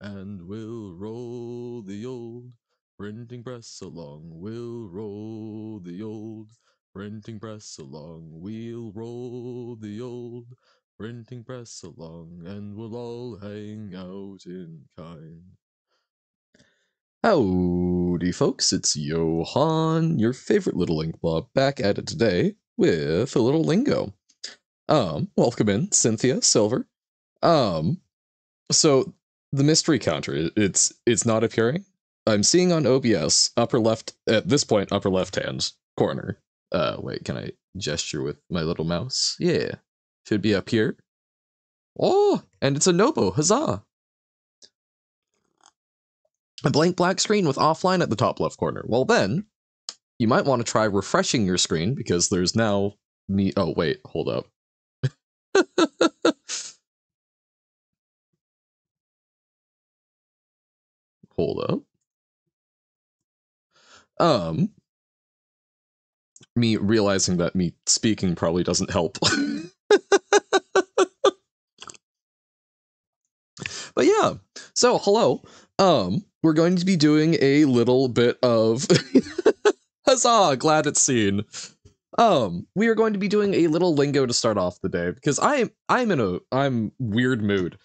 and we'll roll the old printing press along. We'll roll the old printing press along. We'll roll the old printing press along, and we'll all hang out in kind. Howdy, folks, it's Johan, your favorite little link blob, back at it today with a little lingo. Welcome in, Cynthia, Silver. So the mystery counter, it's not appearing. I'm seeing on OBS, upper left, at this point, upper left-hand corner. Wait, can I gesture with my little mouse? Yeah, should be up here. Oh, and it's a Nobo, huzzah! A blank black screen with offline at the top left corner. Well then, you might want to try refreshing your screen because there's now me. Oh wait, hold up. Hold up. Me realizing that me speaking probably doesn't help. But yeah, so hello. We're going to be doing a little bit of huzzah, glad it's seen. We are going to be doing a little lingo to start off the day because I'm in weird mood.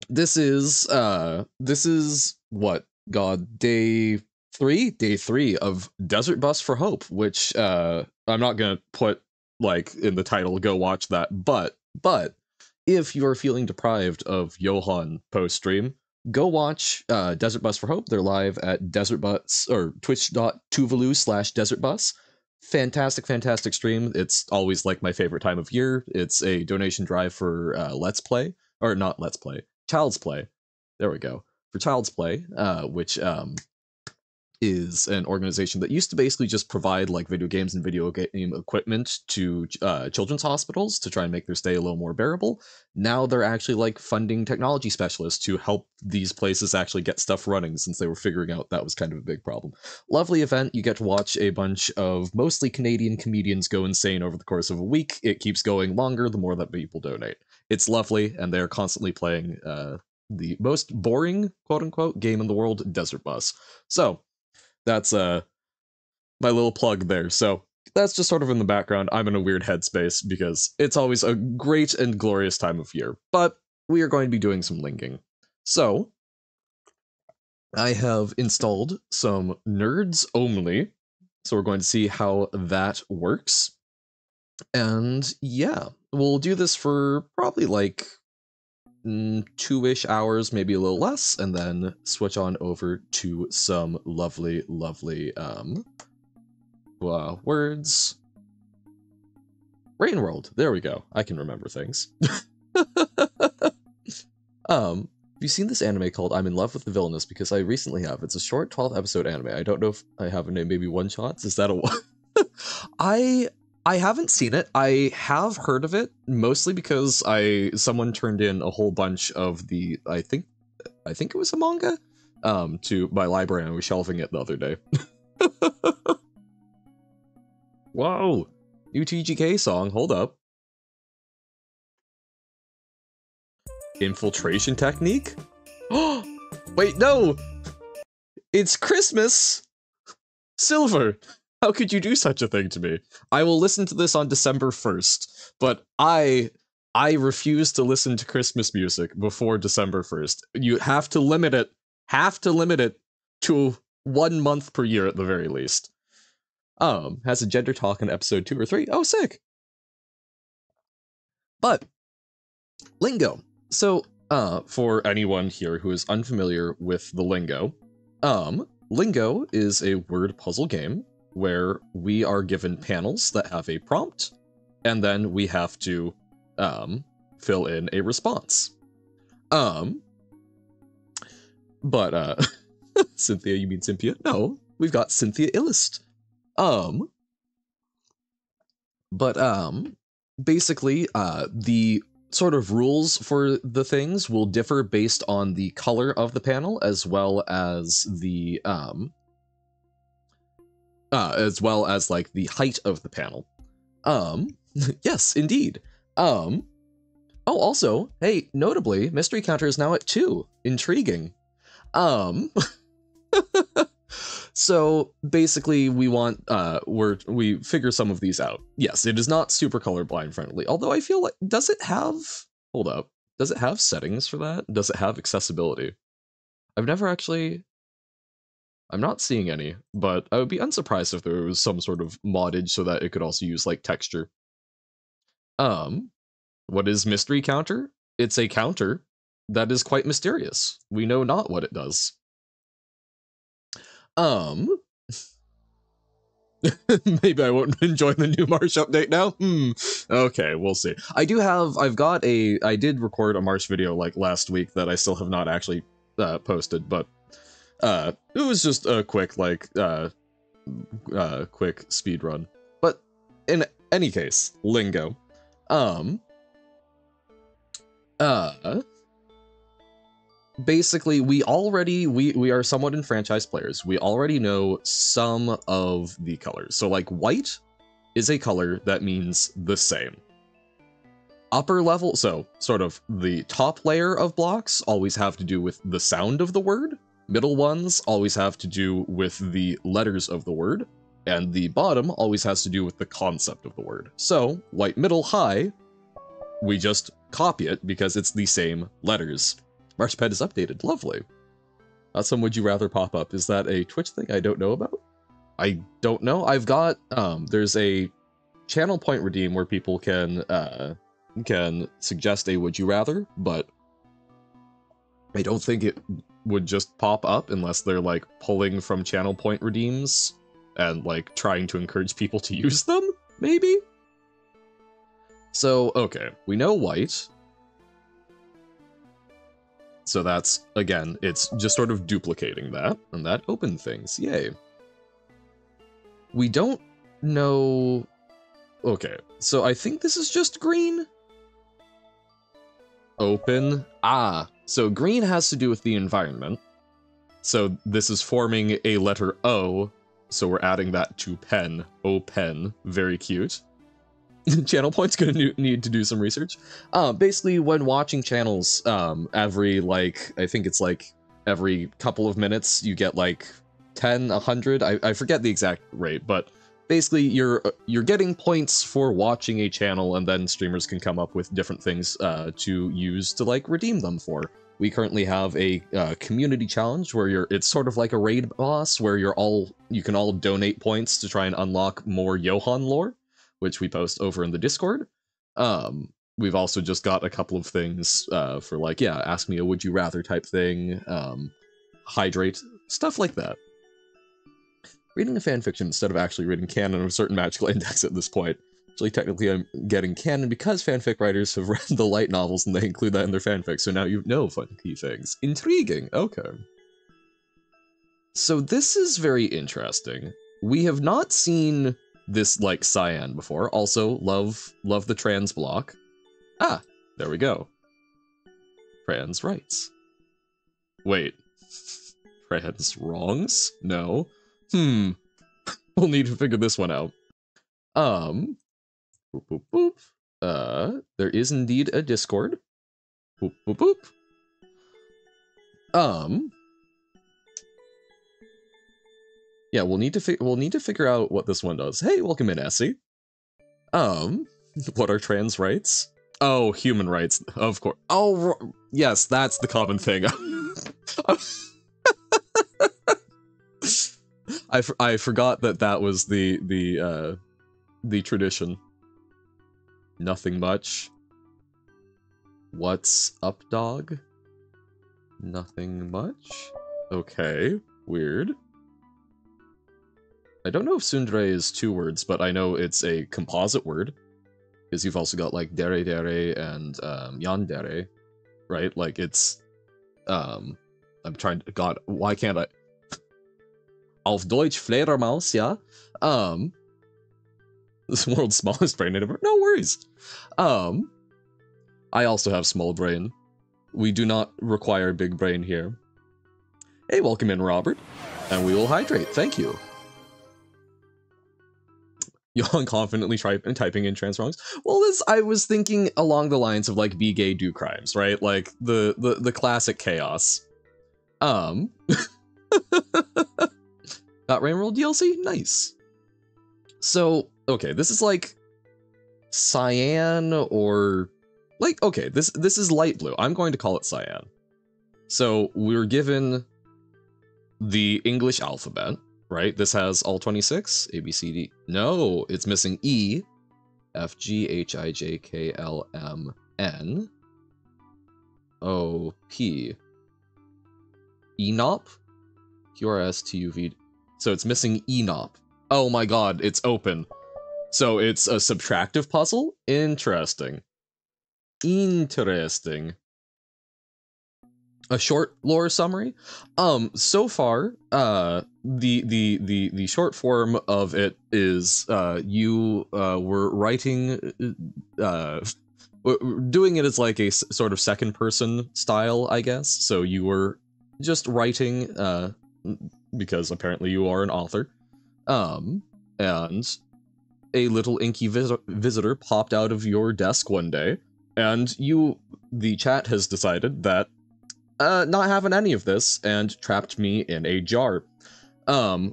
This is what, God, day three of Desert Bus for Hope, which I'm not gonna put like in the title, go watch that, but if you're feeling deprived of Johan post stream, go watch Desert Bus for Hope. They're live at Desert Bus or twitch.tuvalu/desertbus. Fantastic stream. It's always like my favorite time of year. It's a donation drive for Let's Play, or not Let's Play, Child's Play. There we go. For Child's Play, which is an organization that used to basically just provide like video games and video game equipment to children's hospitals to try and make their stay a little more bearable. Now they're actually like funding technology specialists to help these places actually get stuff running, since they were figuring out that was kind of a big problem. Lovely event. You get to watch a bunch of mostly Canadian comedians go insane over the course of a week. It keeps going longer the more that people donate. It's lovely, and they're constantly playing the most boring, quote-unquote, game in the world, Desert Bus. So that's my little plug there. So that's just sort of in the background. I'm in a weird headspace because it's always a great and glorious time of year. But we are going to be doing some linking. So I have installed some Nerds Only. So we're going to see how that works. And yeah, we'll do this for probably like 2-ish hours, maybe a little less, and then switch on over to some lovely words. Rain World. There we go. I can remember things. Have you seen this anime called I'm in Love with the Villainous? Because I recently have. It's a short 12-episode anime. I don't know if I have a name, maybe One Shots? Is that a one? I haven't seen it. I have heard of it, mostly because someone turned in a whole bunch of the, I think it was a manga, to my library, and I was shelving it the other day. Whoa! New TGK song, hold up. Infiltration technique? Oh! Wait, no! It's Christmas! Silver! How could you do such a thing to me? I will listen to this on December 1st, but I refuse to listen to Christmas music before December 1st. You have to limit it to 1 month per year at the very least. Has a gender talk in episode 2 or 3. Oh, sick! But, lingo. So, for anyone here who is unfamiliar with the lingo, lingo is a word puzzle game where we are given panels that have a prompt, and then we have to fill in a response. But Cynthia, you mean Cynthia? No, we've got Cynthia Illist. Basically, the sort of rules for the things will differ based on the color of the panel, as well as like the height of the panel. Yes, indeed. Oh, also, hey, notably, mystery counter is now at 2. Intriguing. So basically we want, we figure some of these out. Yes, it is not super colorblind friendly, although I feel like, does it have, hold up, does it have settings for that? Does it have accessibility? I've never actually, I'm not seeing any, but I would be unsurprised if there was some sort of moddage so that it could also use like texture. What is mystery counter? It's a counter that is quite mysterious. We know not what it does. Maybe I won't enjoy the new March update now. Okay, we'll see. I did record a March video like last week that I still have not actually posted, but it was just a quick quick speed run. But in any case, Lingo. Basically, we are somewhat enfranchised players. We already know some of the colors. So like white is a color that means the same. Upper level, so sort of the top layer of blocks always have to do with the sound of the word. Middle ones always have to do with the letters of the word. And the bottom always has to do with the concept of the word. So white, middle, high, we just copy it because it's the same letters. Marchpad is updated. Lovely. Some would you rather pop up. Is that a Twitch thing I don't know about? I don't know. I've got, there's a channel point redeem where people can suggest a would you rather, but I don't think it would just pop up unless they're like pulling from channel point redeems and like trying to encourage people to use them, maybe? So, okay, we know white. So that's, again, it's just sort of duplicating that, and that opened things, yay. We don't know... Okay, so I think this is just green? Open, so green has to do with the environment. So this is forming a letter O, so we're adding that to pen, O-pen, very cute. Channel Point's gonna need to do some research. Basically, when watching channels, every, like, I think it's like every couple of minutes, you get like 10, 100, I forget the exact rate, but basically you're getting points for watching a channel, and then streamers can come up with different things to use to like redeem them for. We currently have a community challenge where it's sort of like a raid boss where you can all donate points to try and unlock more Johan lore, which we post over in the Discord. We've also just got a couple of things for like, yeah, ask me a would you rather type thing, hydrate, stuff like that. Reading a fanfiction instead of actually reading canon of a certain magical index at this point. Actually, technically I'm getting canon because fanfic writers have read the light novels and they include that in their fanfic, so now you know funky things. Intriguing, okay. So this is very interesting. We have not seen this like cyan before. Also, love the trans block. There we go. Trans rights. Wait. Trans wrongs? No. We'll need to figure this one out. Boop, boop, boop. There is indeed a Discord. Boop, boop, boop. Yeah, we'll need to figure out what this one does. Hey, welcome in, Essie. What are trans rights? Oh, human rights, of course. Oh, yes, that's the common thing. I forgot that was the tradition. Nothing much. What's up, dog? Nothing much. Okay, weird. I don't know if tsundere is 2 words, but I know it's a composite word. Because you've also got, like, dere dere and, yandere, right? Like, it's, I'm trying to, God, why can't I? Auf Deutsch Fledermaus, yeah? This world's smallest brain ever. No worries. I also have small brain. We do not require big brain here. Hey, welcome in, Robert. And we will hydrate, thank you. Johan confidently typing in trans wrongs. Well, I was thinking along the lines of like be gay, do crimes, right? Like the classic chaos. Got Rainworld DLC? Nice. So, okay, this is like cyan or like, okay, this is light blue. I'm going to call it cyan. So we're given the English alphabet, right? This has all 26, A, B, C, D. No, it's missing E, F, G, H, I, J, K, L, M, N, O, P, ENOP, Q, R, S, T, U, V. So it's missing ENOP. Oh my god, it's open. So it's a subtractive puzzle? Interesting. Interesting. A short lore summary. So far, the short form of it is you were writing, doing it as like a sort of second person style, I guess. So you were just writing, because apparently you are an author, and a little inky visitor popped out of your desk one day, and the chat has decided that not having any of this, and trapped me in a jar.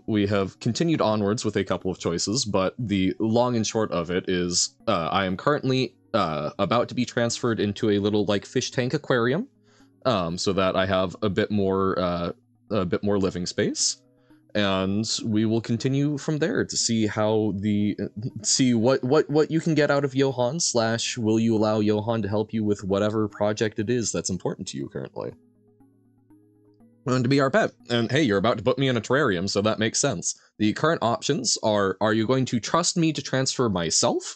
We have continued onwards with a couple of choices, but the long and short of it is I am currently about to be transferred into a little like fish tank aquarium, so that I have a bit more living space, and we will continue from there to see how what you can get out of Johan / will you allow Johan to help you with whatever project it is that's important to you currently. And to be our pet. And hey, you're about to put me in a terrarium, so that makes sense. The current options are you going to trust me to transfer myself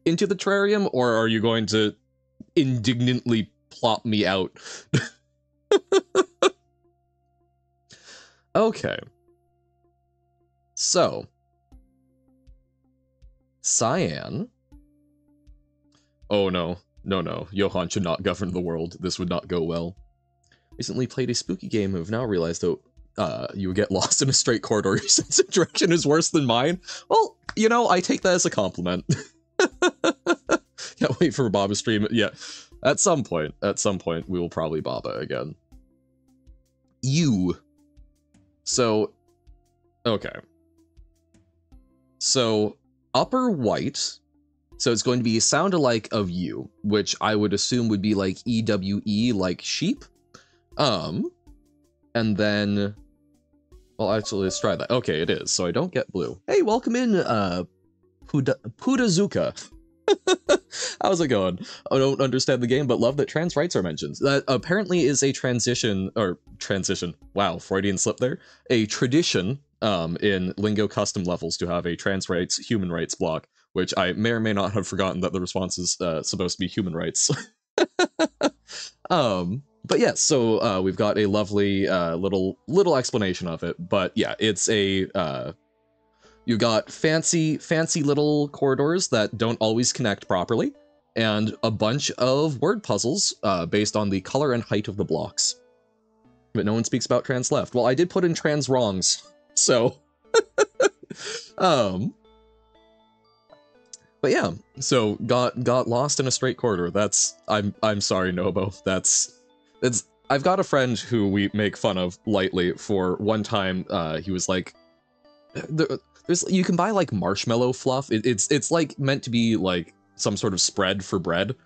into the terrarium, or are you going to indignantly plop me out? Okay. So. Cyan. Oh no. No. Johan should not govern the world. This would not go well. Recently played a spooky game and have now realized that you get lost in a straight corridor. Your sense of direction is worse than mine. Well, you know, I take that as a compliment. Can't wait for Baba stream. Yeah, at some point, we will probably Baba again. So, okay. So, upper white. So it's going to be a sound-alike of you, which I would assume would be like EWE, like sheep. And then, well, actually, let's try that. Okay, it is, so I don't get blue. Hey, welcome in, Pudazuka. How's it going? I don't understand the game, but love that trans rights are mentioned. That apparently is a transition, wow, Freudian slip there. A tradition, in Lingo custom levels to have a trans rights, human rights block, which I may or may not have forgotten that the response is, supposed to be human rights. But yeah, so we've got a lovely little explanation of it. But yeah, it's a you've got fancy little corridors that don't always connect properly, and a bunch of word puzzles based on the color and height of the blocks. But no one speaks about trans left. Well, I did put in trans wrongs, so but yeah, so got lost in a straight corridor. That's I'm sorry, Nobo. I've got a friend who we make fun of lightly for one time. He was like, you can buy like marshmallow fluff. It's like meant to be like some sort of spread for bread.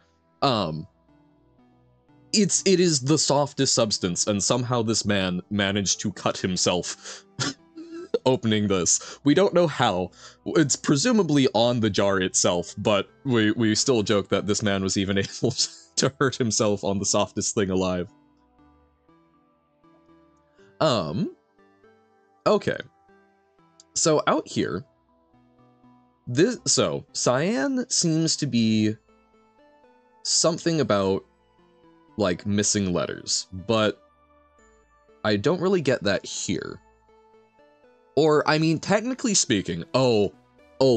It is the softest substance, and somehow this man managed to cut himself opening this. We don't know how. It's presumably on the jar itself, but we still joke that this man was even able to hurt himself on the softest thing alive. Okay. So out here, cyan seems to be something about like missing letters, but I don't really get that here. Or, I mean, technically speaking, oh,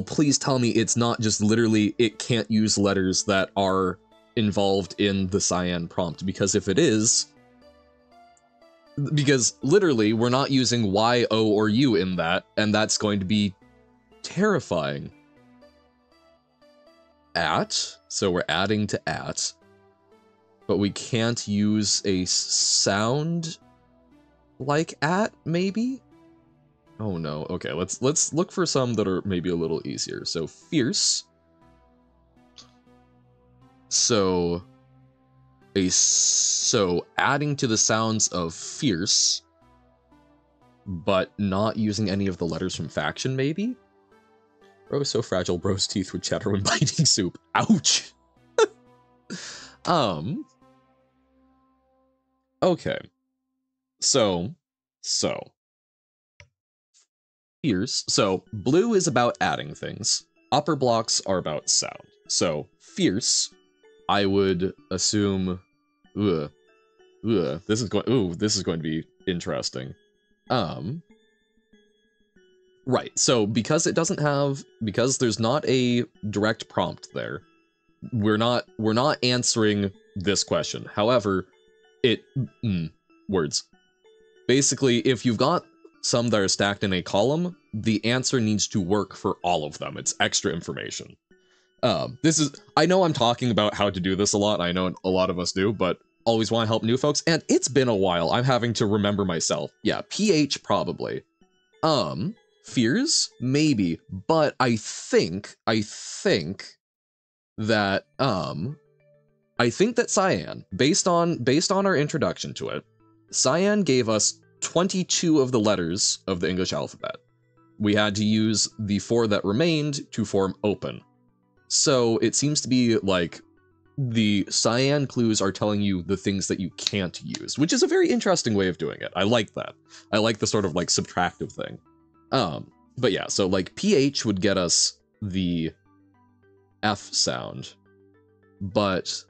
please tell me it's not just literally it can't use letters that are involved in the cyan prompt, because if it is, because literally we're not using Y, O, or U in that, and that's going to be terrifying. at, so we're adding to at, but we can't use a sound like at, maybe? Oh no, okay, let's look for some that are maybe a little easier. So fierce. So adding to the sounds of fierce, but not using any of the letters from faction, maybe? Bro is so fragile, bro's teeth would chatter when biting soup. Ouch! Okay. So, fierce. So, blue is about adding things. Upper blocks are about sound. So, fierce, I would assume... this is going to be interesting. Right, so because there's not a direct prompt there, we're not answering this question. However, words. Basically, if you've got some that are stacked in a column, the answer needs to work for all of them. It's extra information. I know I'm talking about how to do this a lot, I know a lot of us do, but always want to help new folks, and it's been a while. I'm having to remember myself. Yeah, PH probably. Fears? Maybe, but I think that Cyan, based on our introduction to it, Cyan gave us 22 of the letters of the English alphabet. We had to use the 4 that remained to form open. So it seems to be like the Cyan clues are telling you the things that you can't use, which is a very interesting way of doing it. I like that. I like the sort of like subtractive thing. But yeah, so like PH would get us the F sound, but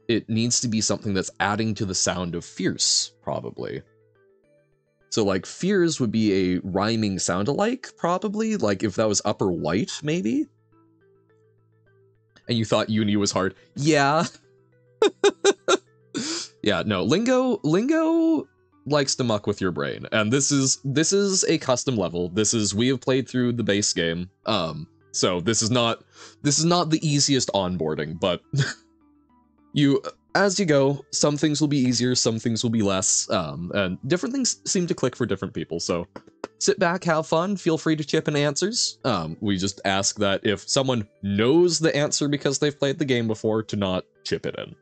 it needs to be something that's adding to the sound of fierce, probably. So like fears would be a rhyming sound alike, probably, like if that was upper white, maybe? And you thought uni was hard. Yeah. Yeah, no, Lingo likes to muck with your brain, and this is a custom level. We have played through the base game, so this is not the easiest onboarding, but as you go, some things will be easier, some things will be less, and different things seem to click for different people. So sit back, have fun, feel free to chip in answers. We just ask that if someone knows the answer because they've played the game before, to not chip it in.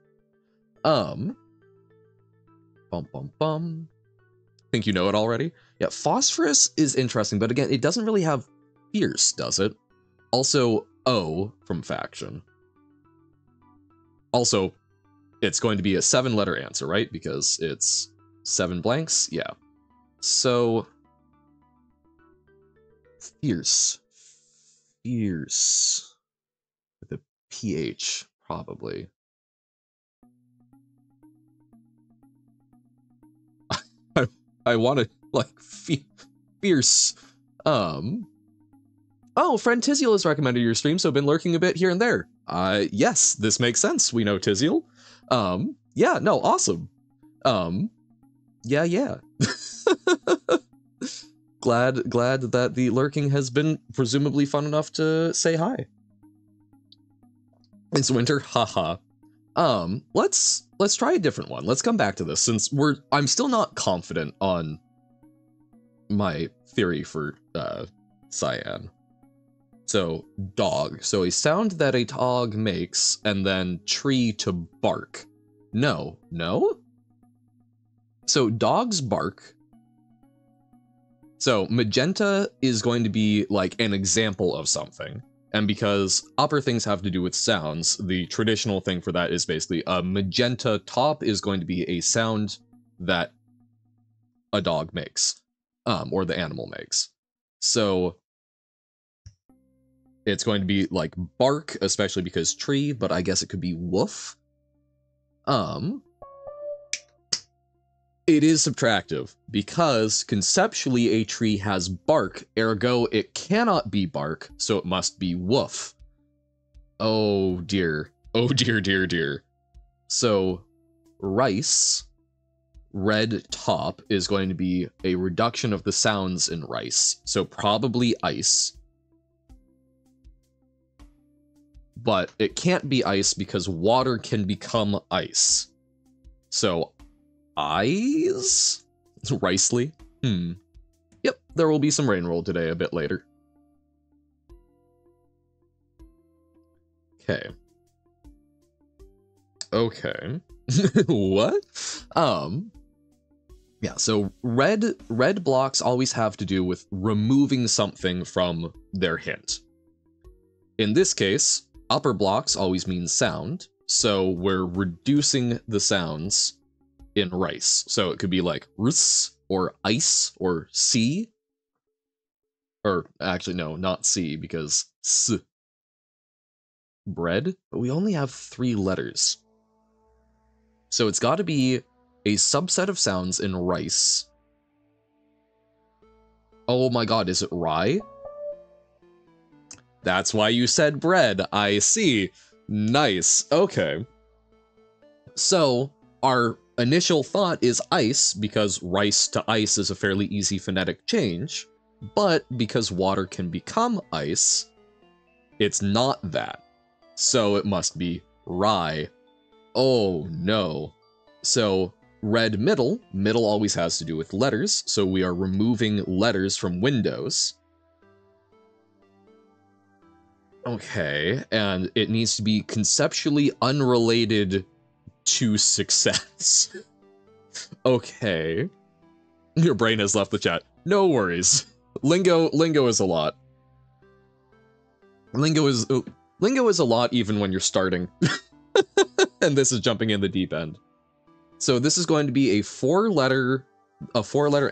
Think you know it already? Yeah, phosphorus is interesting, but again, it doesn't really have fierce, does it? Also, O from faction. Also, it's going to be a 7-letter answer, right? Because it's 7 blanks? Yeah. So, fierce. Fierce. With a PH, probably. I want to, like, fierce. Oh, friend Tiziel has recommended your stream, so been lurking a bit here and there. Yes, this makes sense. We know Tiziel. Yeah, no, awesome. Yeah. glad that the lurking has been presumably fun enough to say hi. It's winter, haha. Let's try a different one. Let's come back to this, since I'm still not confident on my theory for Cyan. So, dog. So a sound that a dog makes, and then tree to bark. No? So dogs bark. So magenta is going to be like an example of something. And because upper things have to do with sounds, the traditional thing for that is basically a magenta top is going to be a sound that a dog makes, or the animal makes. So it's going to be like bark, especially because tree, but I guess it could be woof. It is subtractive, because conceptually a tree has bark, ergo it cannot be bark, so it must be woof. Oh dear. Oh dear. So, rice, red top, is going to be a reduction of the sounds in rice, so probably ice. but it can't be ice because water can become ice. So, ice? Ricely? Yep, there will be some rain roll today a bit later. Okay. Okay. What? Yeah, so red blocks always have to do with removing something from their hint. In this case, upper blocks always mean sound, so we're reducing the sounds in rice. So it could be like rus or ice or c. Or actually, no, not c, because s. Bread, but we only have 3 letters. So it's got to be a subset of sounds in rice. Oh my god, is it rye? That's why you said bread, I see. Nice, okay. So, our initial thought is ice, because rice to ice is a fairly easy phonetic change, but because water can become ice, it's not that. So it must be rye. Oh no. So red middle always has to do with letters, so we are removing letters from windows. Okay, and it needs to be conceptually unrelated to success. Okay. Your brain has left the chat. No worries. Lingo is a lot. Lingo is a lot even when you're starting. And this is jumping in the deep end. So this is going to be a 4-letter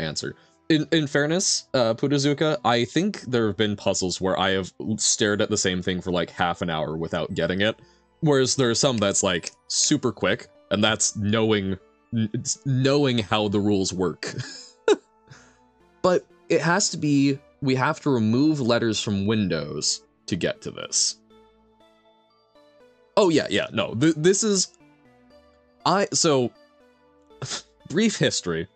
answer. In fairness, Pudazuka, I think there have been puzzles where I have stared at the same thing for like half an hour without getting it. Whereas there are some that's like super quick, and that's knowing how the rules work. But it has to be, we have to remove letters from windows to get to this. Oh yeah, no, this is... So, brief history.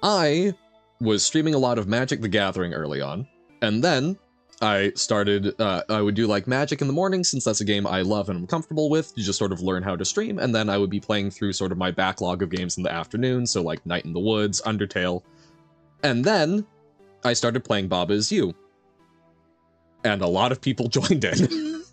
I was streaming a lot of Magic the Gathering early on, and then I started, I would do like Magic in the morning, since that's a game I love and I'm comfortable with, to just sort of learn how to stream, and then I would be playing through sort of my backlog of games in the afternoon, so like Night in the Woods, Undertale, and then I started playing Baba Is You. And a lot of people joined in.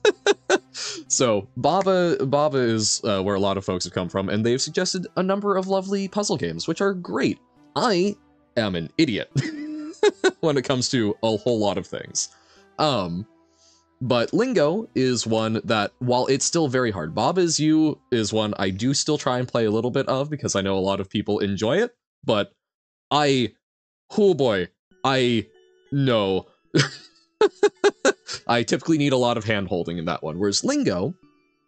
So Baba is where a lot of folks have come from, and they've suggested a number of lovely puzzle games, which are great. I am an idiot when it comes to a whole lot of things. But Lingo is one that, while it's still very hard, Baba Is You is one I do still try and play a little bit of, because I know a lot of people enjoy it, but oh boy, no. I typically need a lot of hand-holding in that one, whereas Lingo,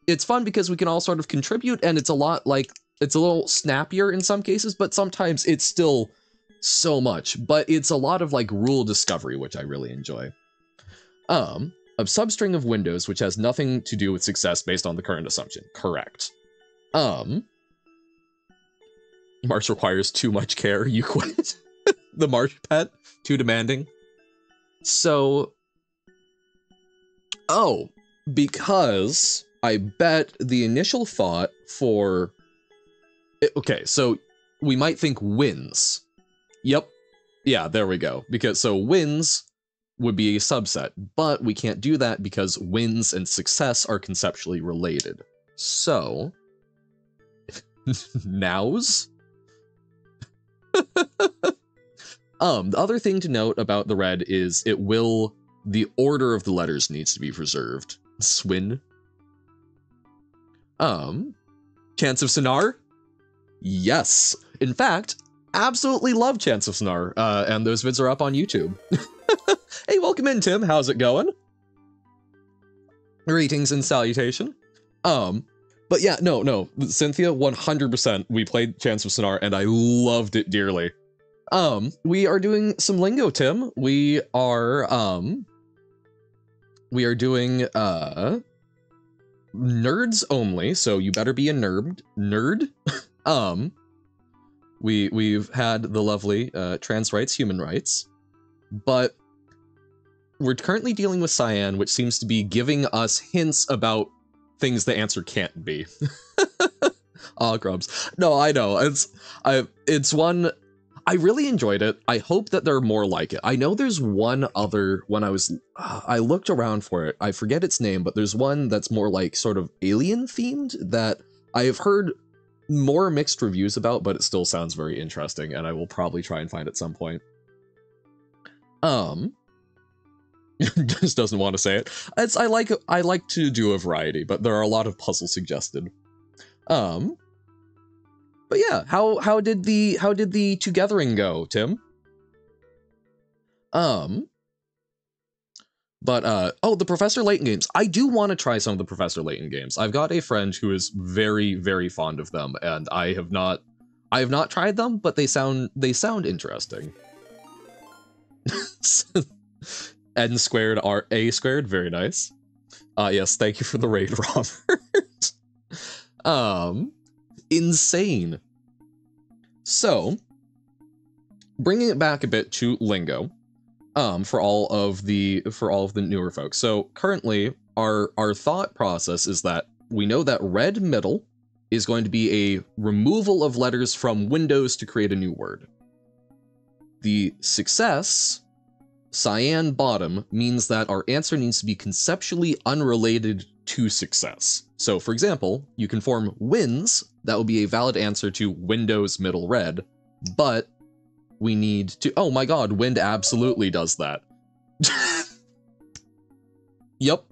it's fun because we can all sort of contribute, and it's a lot like, it's a little snappier in some cases, but sometimes it's still so much, but it's a lot of like rule discovery, which I really enjoy. A substring of windows, which has nothing to do with success based on the current assumption. Correct. March requires too much care, you quit. The March pet, too demanding. So, oh, because I bet the initial thought for, okay, so we might think wins. Yep. Yeah, there we go. Because, so wins would be a subset, but we can't do that because wins and success are conceptually related. So, nows? The other thing to note about the red is the order of the letters needs to be preserved. Swin. Chance of Sonar? Yes. In fact, absolutely love Chance of Sonar, and those vids are up on YouTube. Hey, welcome in, Tim. How's it going? Greetings and salutation. But yeah, no, Cynthia, 100%. We played Chance of Sonar, and I loved it dearly. We are doing some Lingo, Tim. We are doing, nerds only, so you better be a nerd. We've had the lovely, trans rights, human rights, but we're currently dealing with Cyan, which seems to be giving us hints about things the answer can't be. Aw, Grubs. No, I know. It's one... I really enjoyed it. I hope that there are more like it. I know there's one other, when I looked around for it, I forget its name, but there's one that's more like sort of alien themed that I have heard more mixed reviews about, but it still sounds very interesting, and I will probably try and find at some point. Just doesn't want to say it. I like to do a variety, but there are a lot of puzzles suggested. But yeah, how did the togethering go, Tim? Oh, the Professor Layton games. I do want to try some of the Professor Layton games. I've got a friend who is very, very fond of them, and I have not tried them, but they sound interesting. N squared R A squared, very nice. Yes, thank you for the raid, Robert. Insane. So, bringing it back a bit to Lingo, for all of the newer folks. So currently, our thought process is that we know that red middle is going to be a removal of letters from Windows to create a new word. The success, cyan bottom, means that our answer needs to be conceptually unrelated to success. So for example, you can form wins, that would be a valid answer to Windows middle red, but we need to, oh my god, wind absolutely does that. Yep.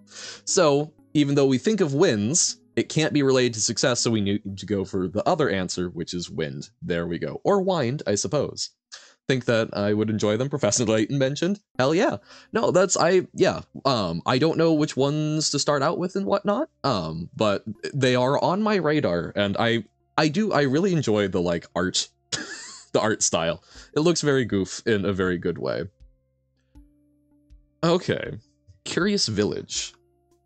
So even though we think of wins, it can't be related to success, so we need to go for the other answer, which is wind. There we go. Or wind, I suppose. Think that I would enjoy them. Professor Layton mentioned. Hell yeah. No, I don't know which ones to start out with and whatnot. But they are on my radar, and I really enjoy the like art, the art style. It looks very goof in a very good way. Okay. Curious Village.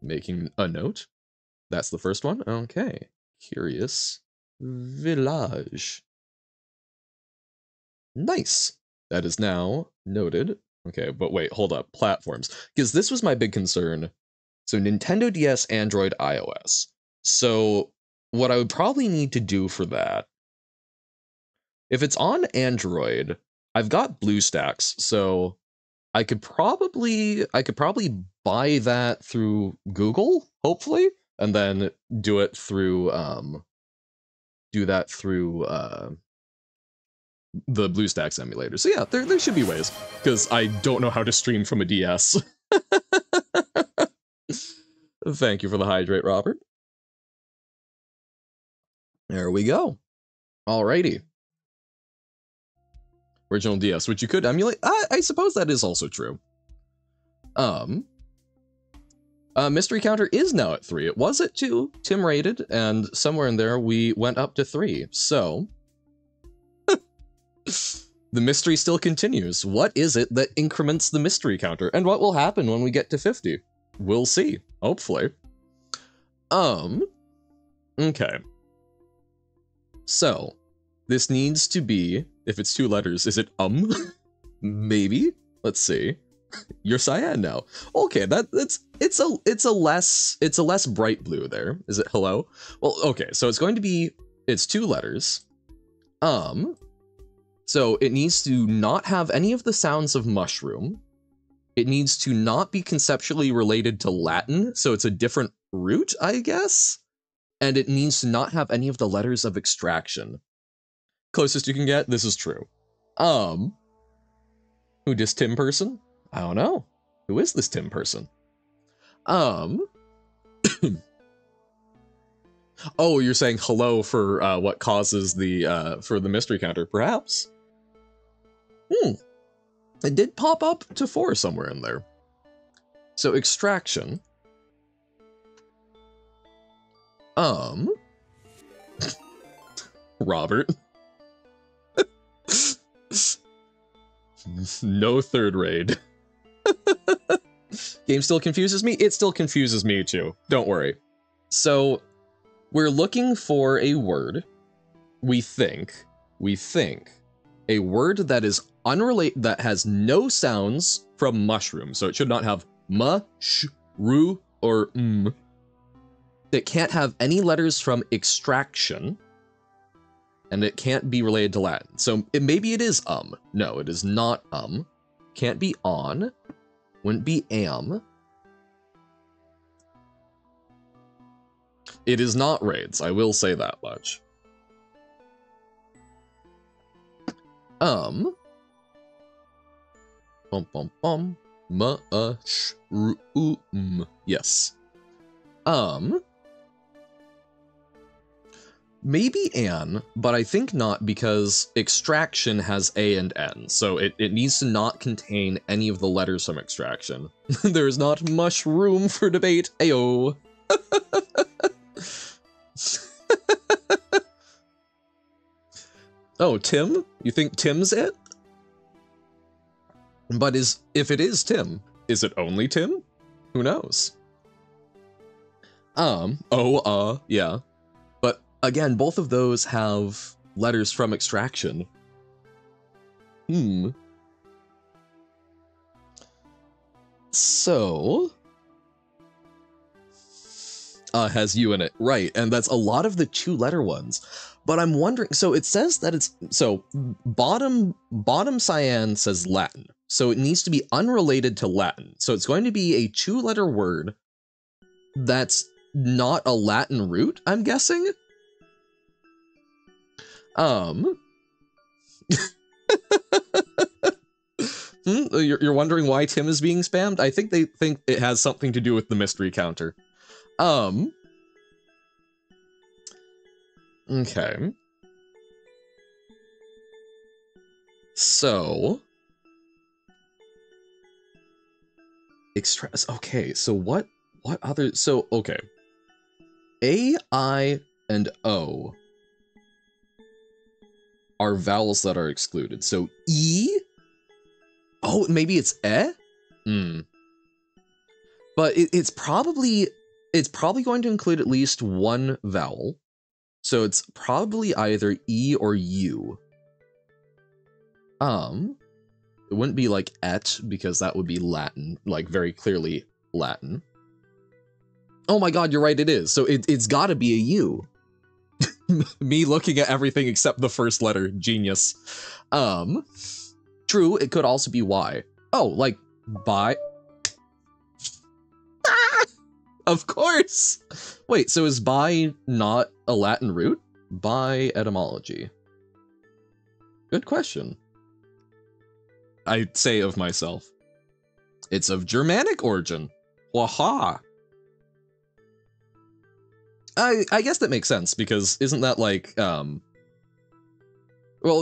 Making a note. That's the first one. Okay. Curious Village. Nice. That is now noted. Okay, but wait, hold up. Platforms. Because this was my big concern. So Nintendo DS, Android, iOS. So what I would probably need to do for that, if it's on Android, I've got BlueStacks, so I could probably buy that through Google, hopefully, and then do it through the BlueStacks emulator. So yeah, there should be ways, because I don't know how to stream from a DS. Thank you for the hydrate, Robert. There we go. Alrighty. Original DS, which you could emulate. I suppose that is also true. Mystery counter is now at 3. It was at 2, Tim rated, and somewhere in there we went up to 3. So the mystery still continues. What is it that increments the mystery counter, and what will happen when we get to 50? We'll see, hopefully. Okay. So, this needs to be, if it's 2 letters, is it Maybe? Let's see. You're cyan now. Okay, it's a less bright blue there. Is it hello? Well, okay, so it's going to be, it's 2 letters. So it needs to not have any of the sounds of mushroom. It needs to not be conceptually related to Latin, so it's a different root, I guess? And it needs to not have any of the letters of extraction. Closest you can get, this is true. Who, this Tim person? I don't know. Who is this Tim person? Oh, you're saying hello for what causes the for the mystery counter, perhaps? It did pop up to 4 somewhere in there. So extraction. Robert. No third raid. Game still confuses me? It still confuses me too. Don't worry. So, we're looking for a word. We think a word that is unrelated, that has no sounds from mushroom. So it should not have mu, sh, ru, or m. it can't have any letters from extraction, and it can't be related to Latin. So maybe it is No, it is not Can't be on. Wouldn't be am. It is not raids, I will say that much. Bum bum bum. Mushroom. Yes. Maybe an, but I think not, because extraction has A and N, so it needs to not contain any of the letters from extraction. There's not much room for debate. Ayo. Oh, Tim? You think Tim's it? But if it is Tim, is it only Tim? Who knows? Yeah. But again, both of those have letters from extraction. So has U in it, right? And that's a lot of the 2-letter ones. But I'm wondering, so it says that it's, so bottom cyan says Latin. So it needs to be unrelated to Latin. So it's going to be a 2-letter word that's not a Latin root, I'm guessing? You're wondering why Tim is being spammed? I think they think it has something to do with the mystery counter. Okay. So okay, so what other, so okay. A, I, and O are vowels that are excluded. So E, oh, maybe it's E? But it's probably going to include at least one vowel. So it's probably either E or U. It wouldn't be like et, because that would be Latin, like very clearly Latin. Oh my god, you're right, it is. So it's gotta be a U. Me looking at everything except the first letter, genius. True, it could also be Y. Oh, like, by. Of course! Wait, so is by not a Latin root? By etymology. Good question. I'd say of myself. It's of Germanic origin. Waha! I guess that makes sense, because isn't that like, well,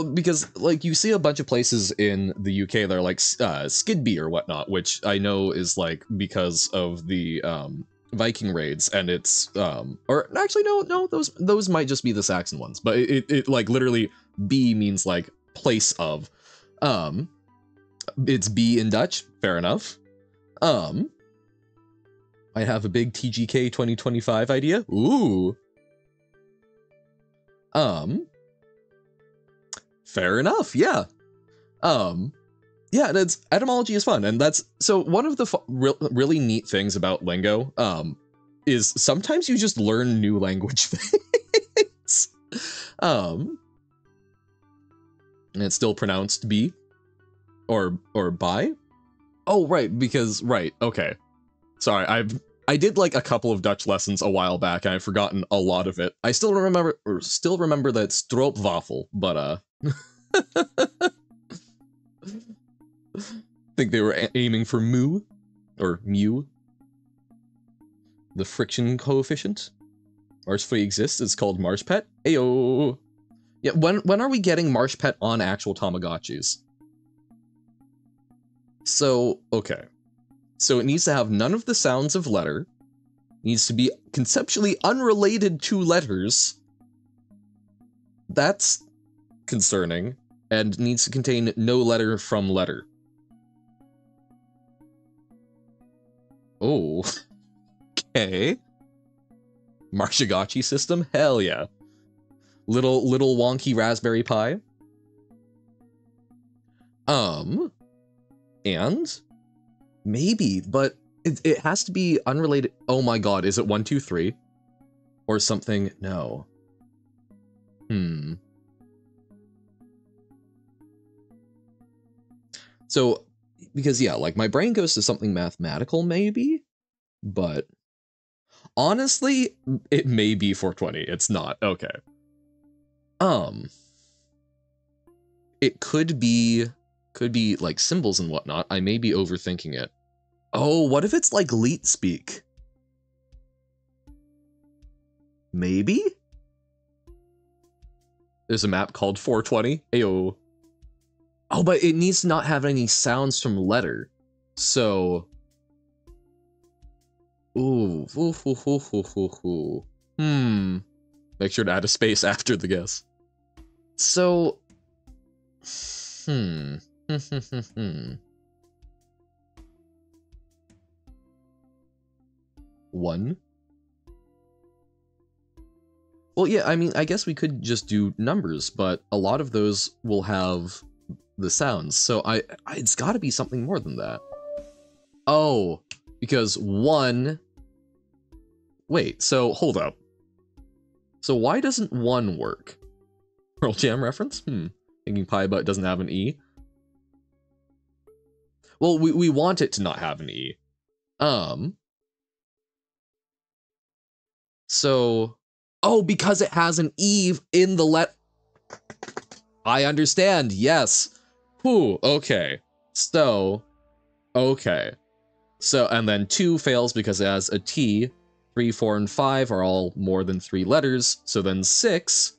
because, like, you see a bunch of places in the UK that are like, Skidby or whatnot, which I know is, like, because of the, Viking raids, and it's, or actually, no, those might just be the Saxon ones, but it like, literally, B means, like, place of. It's B in Dutch, fair enough. I have a big TGK 2025 idea. Ooh. Fair enough, yeah. Yeah, that's, etymology is fun, and that's, so one of the really neat things about Lingo, is sometimes you just learn new language things. And it's still pronounced B, or by. Oh, right, because, right, okay. Sorry, I did like a couple of Dutch lessons a while back, and I've forgotten a lot of it. I still remember that stroopwafel, but think they were aiming for mu, or mu. The friction coefficient. Marshfree exists. It's called Marshpet. Ayo. Yeah. When are we getting Marshpet on actual Tamagotchis? So okay. So it needs to have none of the sounds of letter. Needs to be conceptually unrelated to letters. That's concerning. And needs to contain no letter from letter. Oh. Okay. Marshigotchi system? Hell yeah. Little wonky Raspberry Pi. And maybe, but it has to be unrelated. Oh my god, is it 1, 2, 3? Or something, no. So, because yeah, like my brain goes to something mathematical maybe, but honestly, it may be 420. It's not. Okay. It could be like symbols and whatnot. I may be overthinking it. Oh, what if it's like leet speak? Maybe? There's a map called 420. Ayo. Oh, but it needs to not have any sounds from letter. So. Ooh. Make sure to add a space after the guess. So. One. Well, yeah, I mean, I guess we could just do numbers, but a lot of those will have the sounds. So it's got to be something more than that. Oh, because one. Wait, so hold up. So why doesn't one work? Pearl Jam reference? Thinking pie but doesn't have an E. Well, we want it to not have an E. So, oh, because it has an E in the I understand, yes. Whew, okay. So, okay. So, and then 2 fails because it has a T. 3, 4, and 5 are all more than 3 letters. So then 6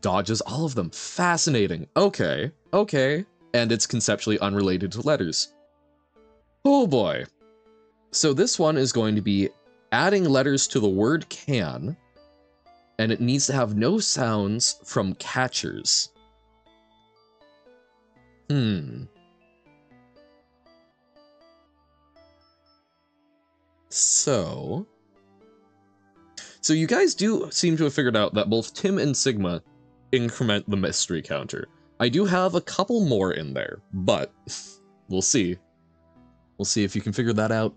dodges all of them. Fascinating. Okay, okay. And it's conceptually unrelated to letters. Oh boy. So this one is going to be adding letters to the word can, and it needs to have no sounds from catchers. So you guys do seem to have figured out that both Tim and Sigma increment the mystery counter. I do have a couple more in there, but we'll see. We'll see if you can figure that out.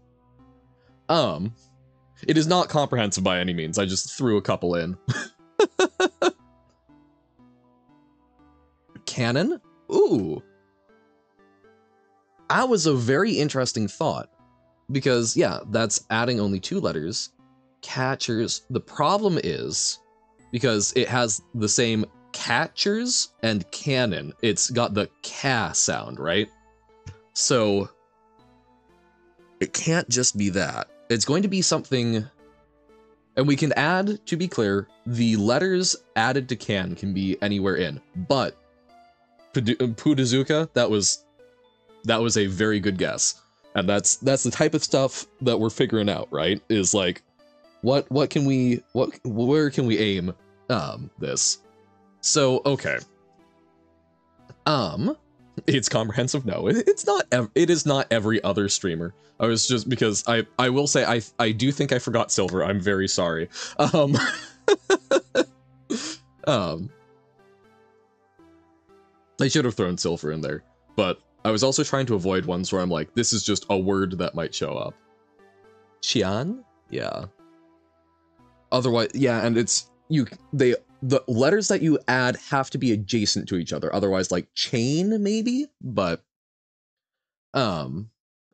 It is not comprehensive by any means. I just threw a couple in. Canon? Ooh. That was a very interesting thought. Because, yeah, that's adding only 2 letters. Catchers. The problem is, because it has the same catchers and cannon, it's got the ca sound, right? So, it can't just be that. It's going to be something, and we can add, to be clear, the letters added to can be anywhere in, but Pudazuka, that was a very good guess. And that's the type of stuff that we're figuring out, right? Is like, where can we aim this? So, okay. It's comprehensive. No, it's not. It is not every other streamer. I was just, because I will say I do think I forgot Silver. I'm very sorry. I should have thrown Silver in there, but I was also trying to avoid ones where I'm like, this is just a word that might show up. Qian? Yeah. Otherwise, yeah, and it's the letters that you add have to be adjacent to each other. Otherwise, like chain maybe, but oh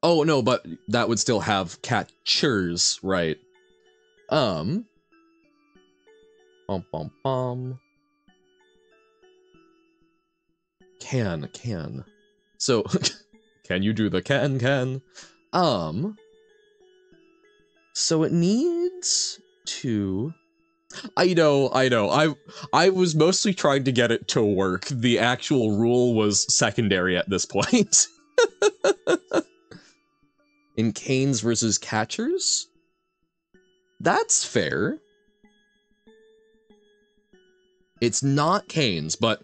no, but that would still have catchers, right? Bum bum bum. Can. So can you do the can? So it needs to. I know. I was mostly trying to get it to work. The actual rule was secondary at this point. In canes versus catchers? That's fair. It's not canes, but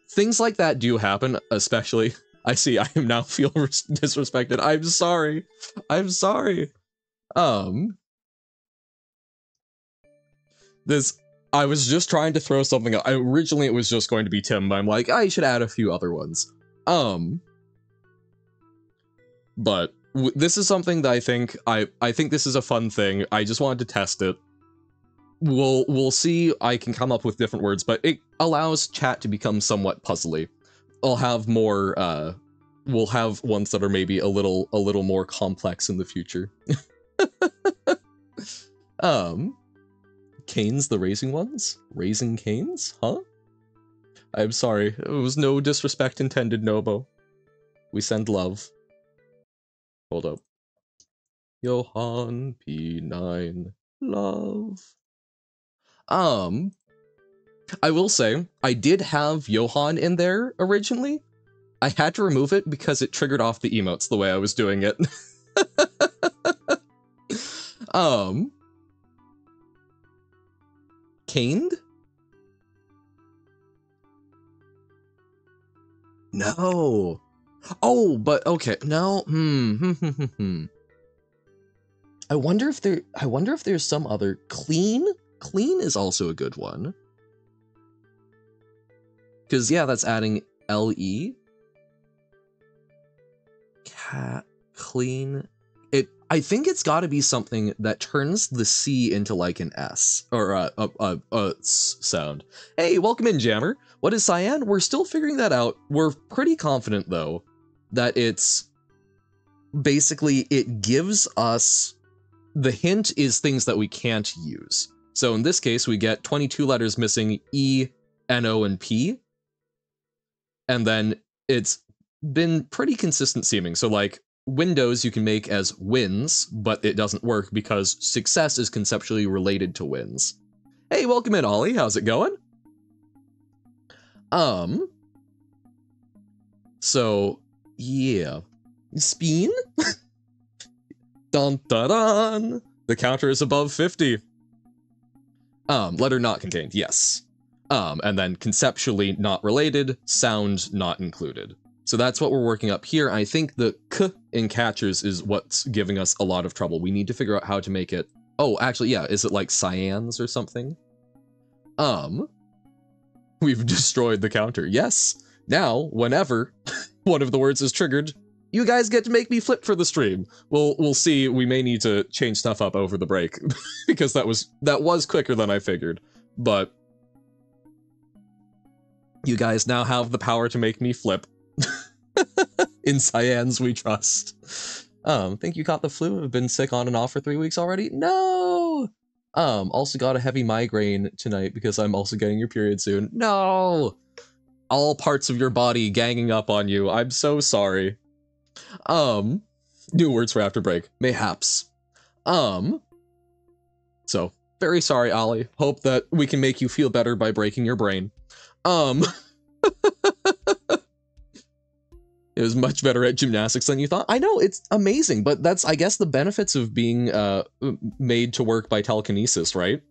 things like that do happen, especially. I see, I now feel disrespected. I'm sorry. I was just trying to throw something out. Originally it was just going to be Tim, but I'm like, I should add a few other ones. But this is something that I think this is a fun thing. I just wanted to test it. we'll see. I can come up with different words, but it allows chat to become somewhat puzzly. I'll have more we'll have ones that are maybe a little more complex in the future. Canes the raising ones? Raising canes? Huh? I'm sorry. It was no disrespect intended, Nobo. We send love. Hold up. Johan P9 love. I will say, I did have Johan in there originally. I had to remove it because it triggered off the emotes the way I was doing it. Caned? No. Oh, but okay. No. I wonder if there's some other clean. Clean is also a good one. Because yeah, that's adding LE. Cat clean. I think it's got to be something that turns the C into like an S or a S sound. Hey, welcome in, Jammer. What is cyan? We're still figuring that out. We're pretty confident though that it's basically it gives us the hint is things that we can't use. So in this case, we get 22 letters missing E, N, O, and P. And then it's been pretty consistent seeming. So like Windows you can make as wins, but it doesn't work because success is conceptually related to wins. Hey, welcome in, Ollie. How's it going? So yeah. Speen? Dun dun dun! The counter is above 50. Letter not contained, yes. And then conceptually not related, sound not included. So that's what we're working up here. I think the K in catchers is what's giving us a lot of trouble. We need to figure out how to make it. Oh, actually, yeah, is it like cyans or something? We've destroyed the counter. Yes. Now, whenever one of the words is triggered, you guys get to make me flip for the stream. We'll see. We may need to change stuff up over the break because that was quicker than I figured. But you guys now have the power to make me flip. In cyans we trust. Think you caught the flu? Have been sick on and off for 3 weeks already? No! Also got a heavy migraine tonight because I'm also getting your period soon. No! All parts of your body ganging up on you. I'm so sorry. New words for after break. Mayhaps. So, very sorry, Ollie. Hope that we can make you feel better by breaking your brain. It was much better at gymnastics than you thought. I know, it's amazing, but that's, I guess, the benefits of being made to work by telekinesis, right?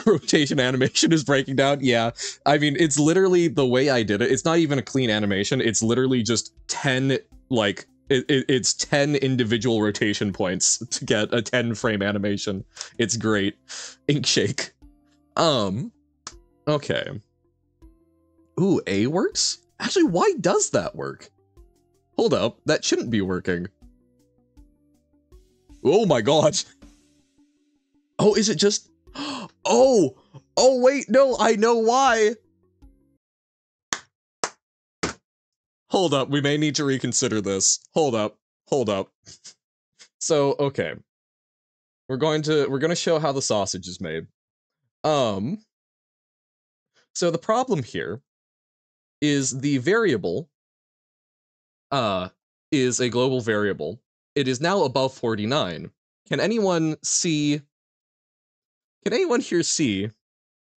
Rotation animation is breaking down. Yeah, I mean, it's literally the way I did it. It's not even a clean animation. It's literally just 10, like, it's 10 individual rotation points to get a 10-frame animation. It's great. Inkshake. Okay. Ooh, A works? Actually, why does that work? Hold up, that shouldn't be working. Oh my god. Oh, is it just... Oh! Oh wait, no, I know why! Hold up, we may need to reconsider this. Hold up. So, okay. We're gonna show how the sausage is made. So the problem here is the variable is a global variable. It is now above 49. Can anyone here see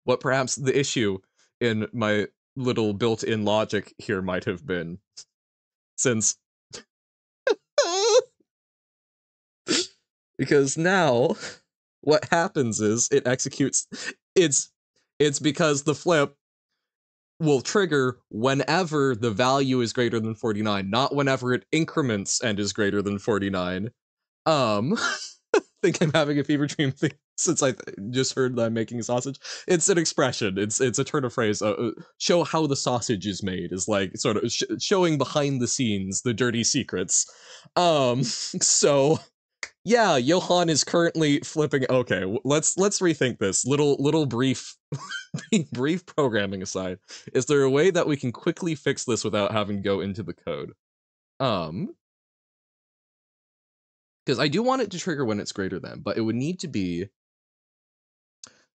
what perhaps the issue in my little built-in logic here might have been? Since because now what happens is it executes it's because the flip will trigger whenever the value is greater than 49, not whenever it increments and is greater than 49. Think I'm having a fever dream thing since I just heard that I'm making a sausage. It's an expression. It's a turn of phrase. Show how the sausage is made is like sort of showing behind the scenes the dirty secrets. So Yeah, Johan is currently flipping. Okay, let's rethink this. Little brief brief programming aside. Is there a way that we can quickly fix this without having to go into the code? Because I do want it to trigger when it's greater than, but it would need to be.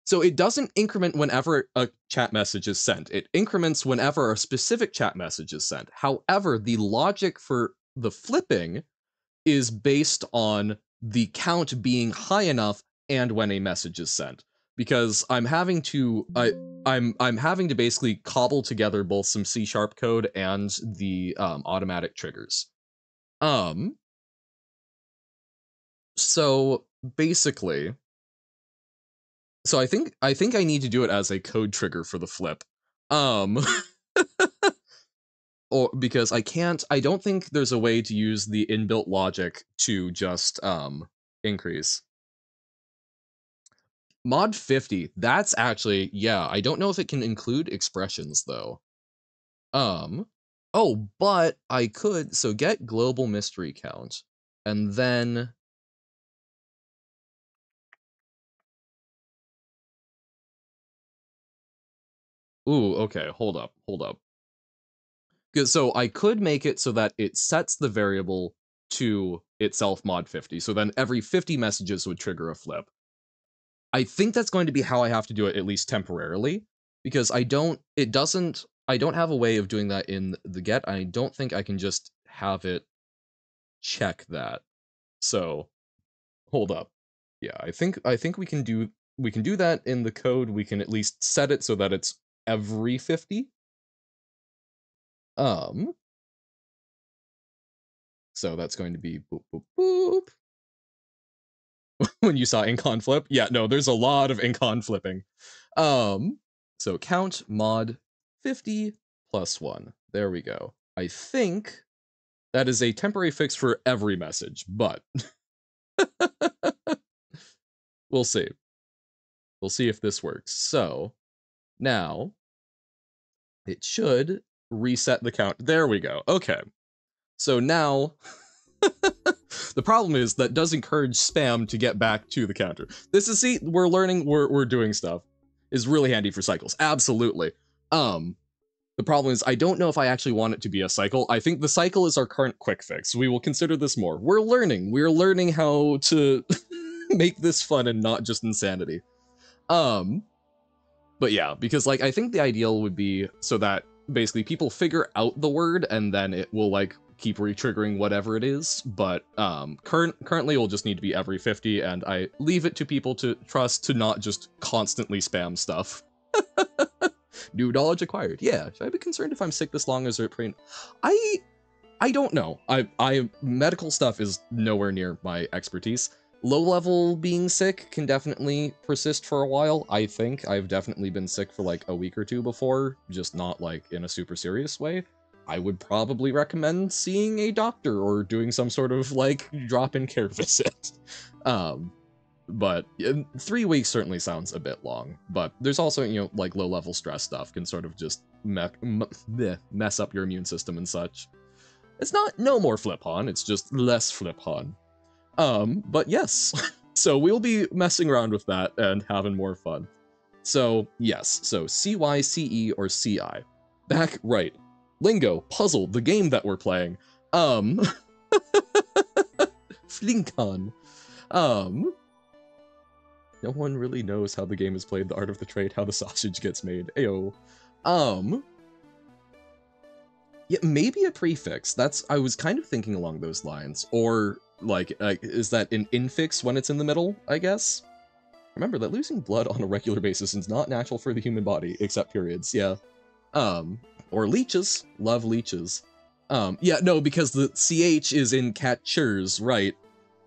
So it doesn't increment whenever a chat message is sent. It increments whenever a specific chat message is sent. However, the logic for the flipping is based on the count being high enough and when a message is sent. Because I'm having to I'm having to basically cobble together both some C# code and the automatic triggers. So basically, so I think I need to do it as a code trigger for the flip. Or because I don't think there's a way to use the inbuilt logic to just increase. Mod 50, that's actually, yeah, I don't know if it can include expressions though. Oh, but I could, so get global mystery count, and then ooh, okay, hold up. Because so I could make it so that it sets the variable to itself mod 50. So then every 50 messages would trigger a flip. I think that's going to be how I have to do it, at least temporarily, because I don't have a way of doing that in the get. I don't think I can just have it check that. So hold up. Yeah, I think we can do that in the code. We can at least set it so that it's every 50. So that's going to be boop, boop, boop. When you saw incon flip. Yeah, no, there's a lot of incon flipping. So count mod 50 plus 1. There we go. I think that is a temporary fix for every message, but we'll see. We'll see if this works. So now it should reset the count. There we go. Okay. So now the problem is that does encourage spam to get back to the counter. This is, see, we're learning, we're doing stuff. Is really handy for cycles. Absolutely. The problem is I don't know if I actually want it to be a cycle. I think the cycle is our current quick fix. We will consider this more. We're learning how to make this fun and not just insanity. But yeah, because like I think the ideal would be so that basically people figure out the word and then it will like keep re-triggering whatever it is, but currently it will just need to be every 50, and I leave it to people to trust to not just constantly spam stuff. New knowledge acquired. Yeah, should I be concerned if I'm sick this long as a brain? I don't know. Medical stuff is nowhere near my expertise. Low level being sick can definitely persist for a while. I think I've definitely been sick for like a week or two before, just not like in a super serious way. I would probably recommend seeing a doctor or doing some sort of like drop-in care visit. But 3 weeks certainly sounds a bit long, but there's also, you know, like low-level stress stuff can sort of just mess up your immune system and such. It's not no more flip-on, it's just less flip-on. But yes, so we'll be messing around with that and having more fun. So yes, so CY, CE, or CI. Back right. Lingo, puzzle, the game that we're playing. Flinkon. No one really knows how the game is played, the art of the trade, how the sausage gets made. Ayo. Yeah, maybe a prefix. I was kind of thinking along those lines. Or, like, is that an infix when it's in the middle, I guess? Remember that losing blood on a regular basis is not natural for the human body, except periods, yeah. Or leeches. Love leeches. Yeah, no, because the CH is in catchers, right.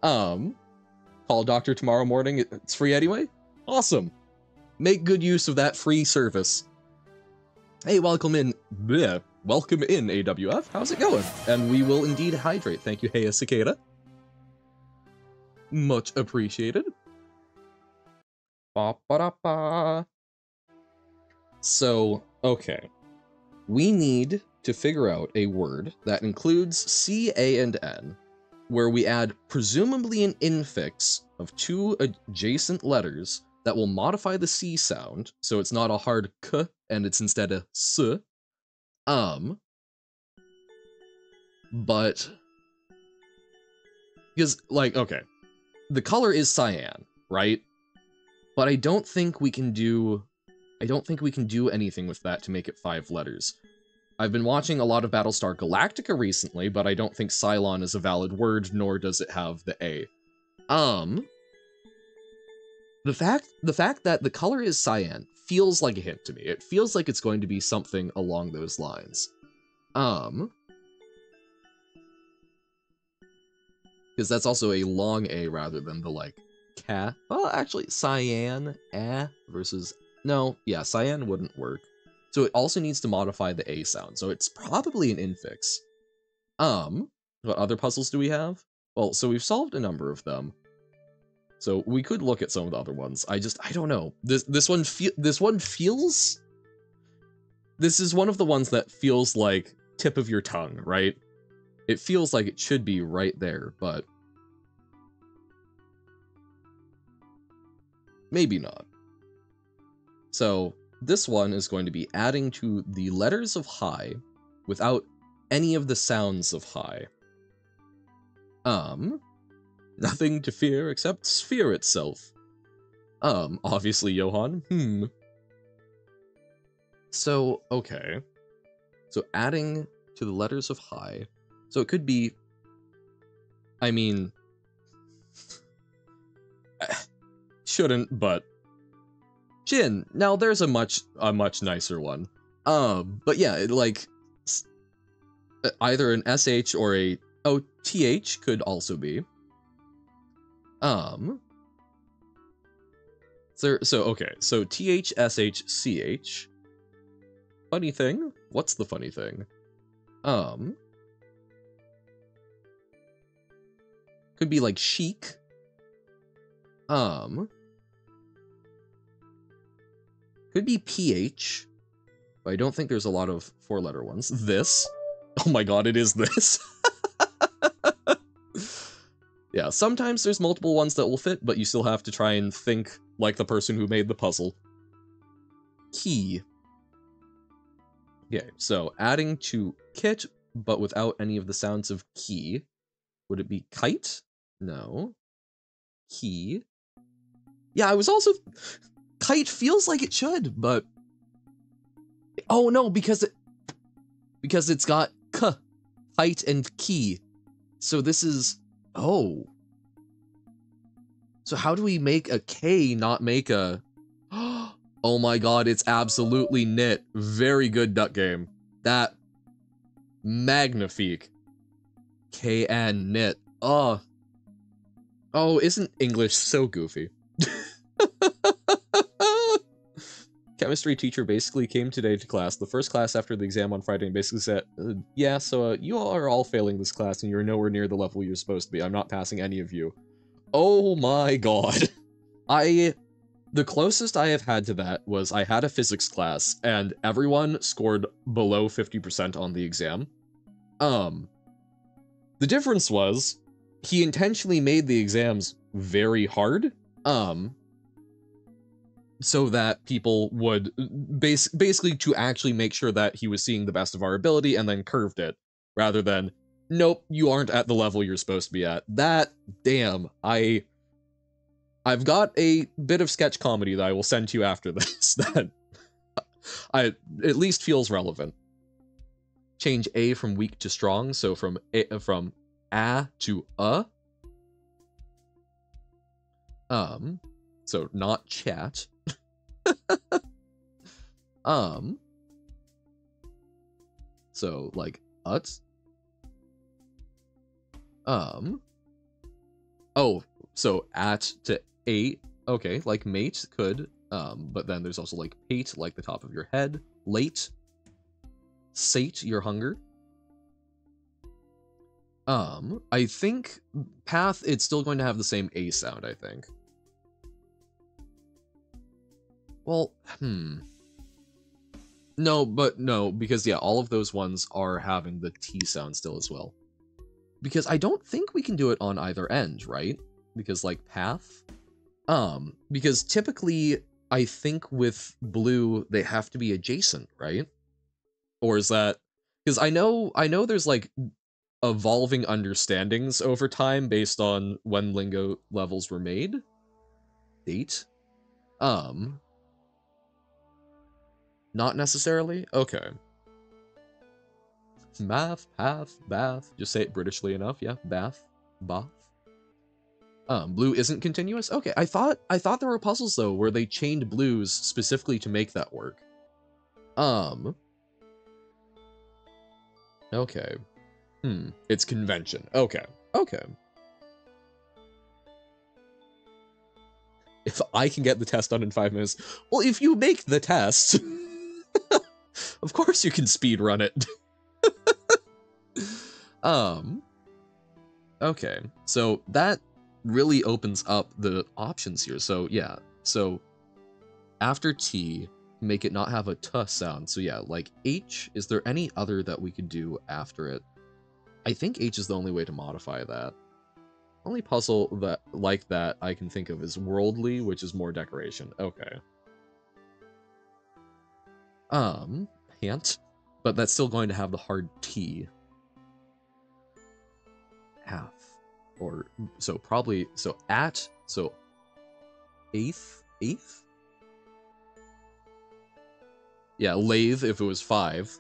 Call a doctor tomorrow morning, it's free anyway? Awesome. Make good use of that free service. Hey, welcome in, AWF, how's it going? And we will indeed hydrate, thank you, Heya Cicada. Much appreciated. Ba-ba-da-ba. So, okay. We need to figure out a word that includes C, A, and N where we add presumably an infix of 2 adjacent letters that will modify the C sound, so it's not a hard K and it's instead a S. But because, like, okay, the color is cyan, right? But I don't think we can do anything with that to make it 5 letters. I've been watching a lot of Battlestar Galactica recently, but I don't think Cylon is a valid word, nor does it have the A. The fact that the color is cyan feels like a hint to me. It feels like it's going to be something along those lines. Because that's also a long A rather than the, like, cat. Well, actually, cyan, versus... No, yeah, cyan wouldn't work. So it also needs to modify the A sound, so it's probably an infix. What other puzzles do we have? Well, so we've solved a number of them. So we could look at some of the other ones. I don't know. This one feels... This is one of the ones that feels like tip of your tongue, right? It feels like it should be right there, but... maybe not. So, this one is going to be adding to the letters of high without any of the sounds of high. Nothing to fear except sphere itself. Obviously, Johann. So, okay. So, adding to the letters of high. So it could be... I mean... shouldn't, but... Jin. Now, there's a much nicer one. But yeah, like... either an SH or a... oh, TH could also be. So, okay. So, TH, SH, CH. Funny thing? What's the funny thing? Could be like chic. Could be PH. But I don't think there's a lot of 4-letter ones. This. Oh my god, it is this. Yeah, sometimes there's multiple ones that will fit, but you still have to try and think like the person who made the puzzle. Key. Okay, so adding to kit, but without any of the sounds of key. Would it be kite? No. Key. Yeah, I was also... Kite feels like it should, but... oh no, because it's got k, kite, and key. So this is... oh. So how do we make a K not make a... oh my god, it's absolutely knit. Very good duck game. That... magnifique. K and knit. Oh, isn't English so goofy? Chemistry teacher basically came today to class, the first class after the exam on Friday, and basically said, yeah, so you all are all failing this class and you're nowhere near the level you're supposed to be. I'm not passing any of you. Oh my god. The closest I have had to that was I had a physics class and everyone scored below 50% on the exam. The difference was, he intentionally made the exams very hard, so that people would, basically to actually make sure that he was seeing the best of our ability and then curved it, rather than, nope, you aren't at the level you're supposed to be at. That, damn, I've got a bit of sketch comedy that I will send to you after this, that at least feels relevant. Change A from weak to strong, so from A to a. So not chat. So like ut. Oh, so at to 8. Okay, like mate could. But then there's also like pate, like the top of your head. Late. Sate your hunger. I think path, it's still going to have the same A sound, I think. Well, No, because yeah, all of those ones are having the T sound still as well. because I don't think we can do it on either end, right? Because like path, because typically I think with blue they have to be adjacent, right? Or is that because I know there's like evolving understandings over time based on when Lingo levels were made. Date? Not necessarily? Okay. Math, path, bath. Just say it Britishly enough, yeah. Bath. Bath. Blue isn't continuous? Okay, I thought there were puzzles though where they chained blues specifically to make that work. Okay. It's convention. Okay. Okay. If I can get the test done in 5 minutes, well, if you make the test, of course you can speed run it. Okay, so that really opens up the options here. So yeah, so after T, make it not have a t sound. So yeah, like H, is there any other that we could do after it? I think H is the only way to modify that. Only puzzle that like that I can think of is Worldly, which is more decoration. Okay. Pant, but that's still going to have the hard T. Half. Or, so probably, so at, so eighth? Yeah, lathe if it was 5.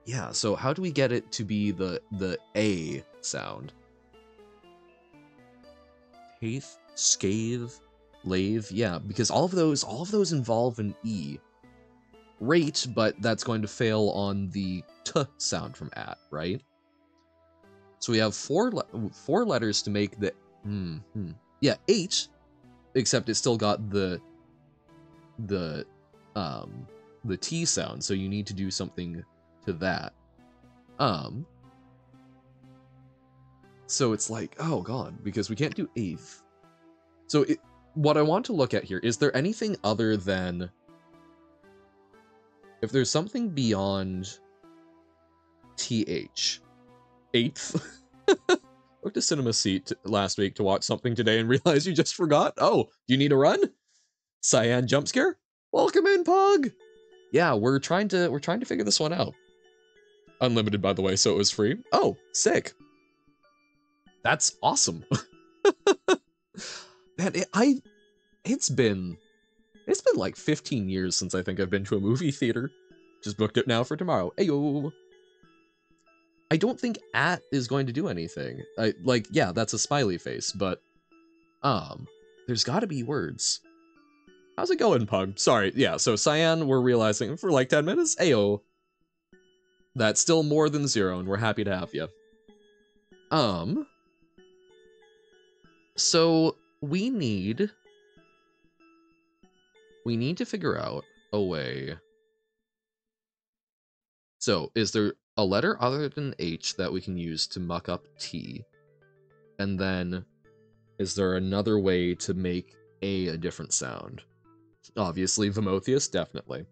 Yeah, so how do we get it to be the A sound? Haith, scathe, lathe, yeah, because all of those involve an E. Rate, but that's going to fail on the T sound from at, right? So we have four letters to make the yeah, 8, except it still got the T sound, so you need to do something to that. So it's like, oh god, because we can't do 8th. So what I want to look at here, is there anything other than, if there's something beyond TH, 8th? Booked a cinema seat last week to watch something today and realized you just forgot. Oh, do you need a run? Cyan jump scare? Welcome in, Pug! Yeah, we're trying to figure this one out. Unlimited, by the way, so it was free. Oh, sick. That's awesome. Man, it's been like 15 years since I think I've been to a movie theater. Just booked it now for tomorrow. Ayo. I don't think at is going to do anything. Like, yeah, that's a smiley face, but there's got to be words. How's it going, Pug? Sorry, yeah, so Cyan, we're realizing for like 10 minutes, ayo. That's still more than 0, and we're happy to have you. So we need to figure out a way. So is there a letter other than H that we can use to muck up T? And then is there another way to make a different sound? Obviously Vimotheus, definitely.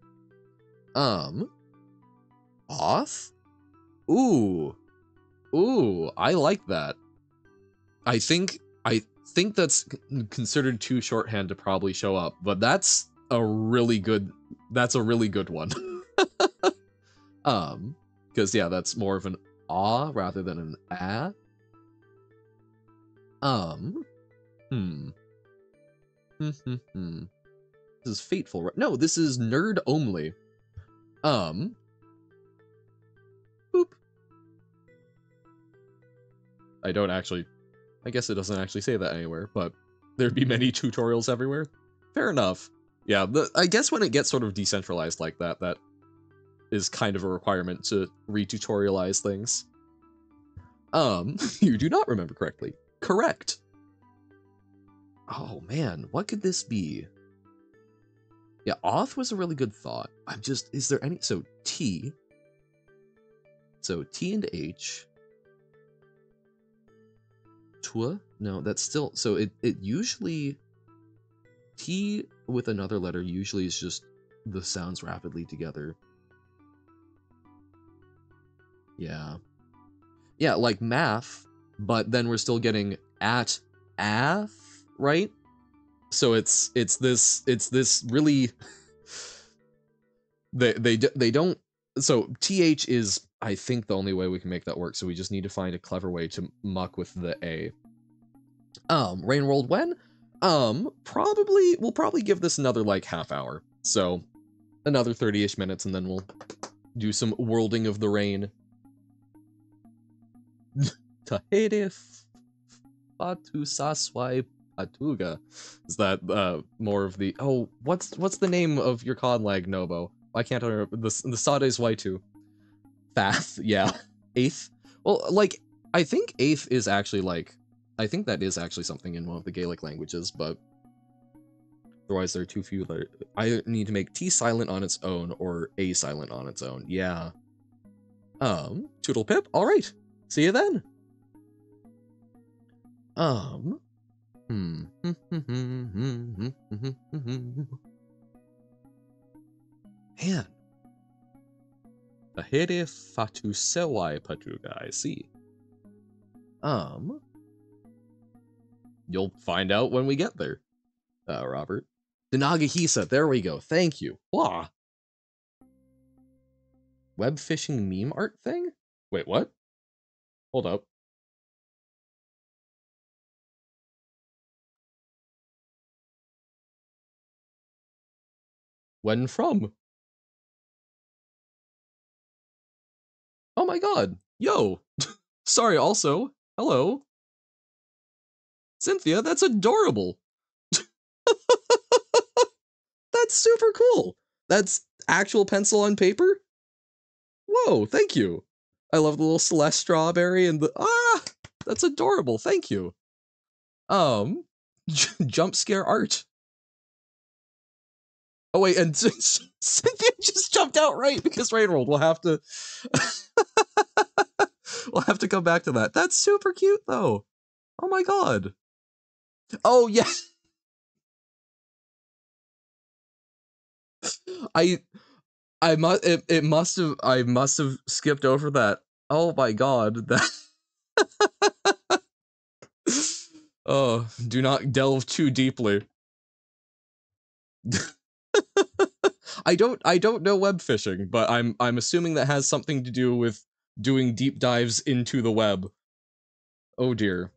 Oth? Ooh, I like that. I think that's considered too shorthand to probably show up, but that's a really good one. Because yeah, that's more of an ah rather than an ah. This is fateful, right? No, this is nerd only. Boop. I guess it doesn't actually say that anywhere, but there'd be many tutorials everywhere. Fair enough. Yeah, I guess when it gets sort of decentralized like that, that is kind of a requirement to retutorialize things. You do not remember correctly. Correct. Oh man, what could this be? Yeah, Oth was a really good thought. Is there any, so T. So T and H. Twa? No, that's still, so it usually, T with another letter usually is just the sounds rapidly together. Yeah, Yeah, like math, but then we're still getting at ath, right? So it's this really they don't, so th is I think the only way we can make that work, so we just need to find a clever way to muck with the a. Rain World when? We'll probably give this another like half hour. So another 30-ish minutes and then we'll do some worlding of the rain. Tahede Fatu Saswai Patuga. Is that more of the what's the name of your conlag, Nobo? Why can't I remember the Sades Y2? Fath, yeah. Eighth? Well, like, I think eighth is actually like, I think that is actually something in one of the Gaelic languages, but otherwise there are too few letters. I need to make T silent on its own or A silent on its own. Yeah. Toodle pip. All right. See you then. Man. Tahede Fatu Sewai Patuga, I see. You'll find out when we get there, Robert. The Nagahisa, there we go. Thank you. Wah. Web phishing meme art thing? Wait, what? Hold up. When from? Oh my god. Yo. Sorry, also. Hello. Cynthia, that's adorable. That's super cool. That's actual pencil on paper? Whoa, thank you. I love the little Celeste strawberry and the that's adorable. Thank you. Jump scare art. Oh wait, and Cynthia just jumped out right because Rainworld. We'll have to we'll have to come back to that. That's super cute though. Oh my god. Oh yes. I must have skipped over that. Oh my god. That oh, do not delve too deeply. I don't know web phishing, but I'm assuming that has something to do with doing deep dives into the web. Oh dear.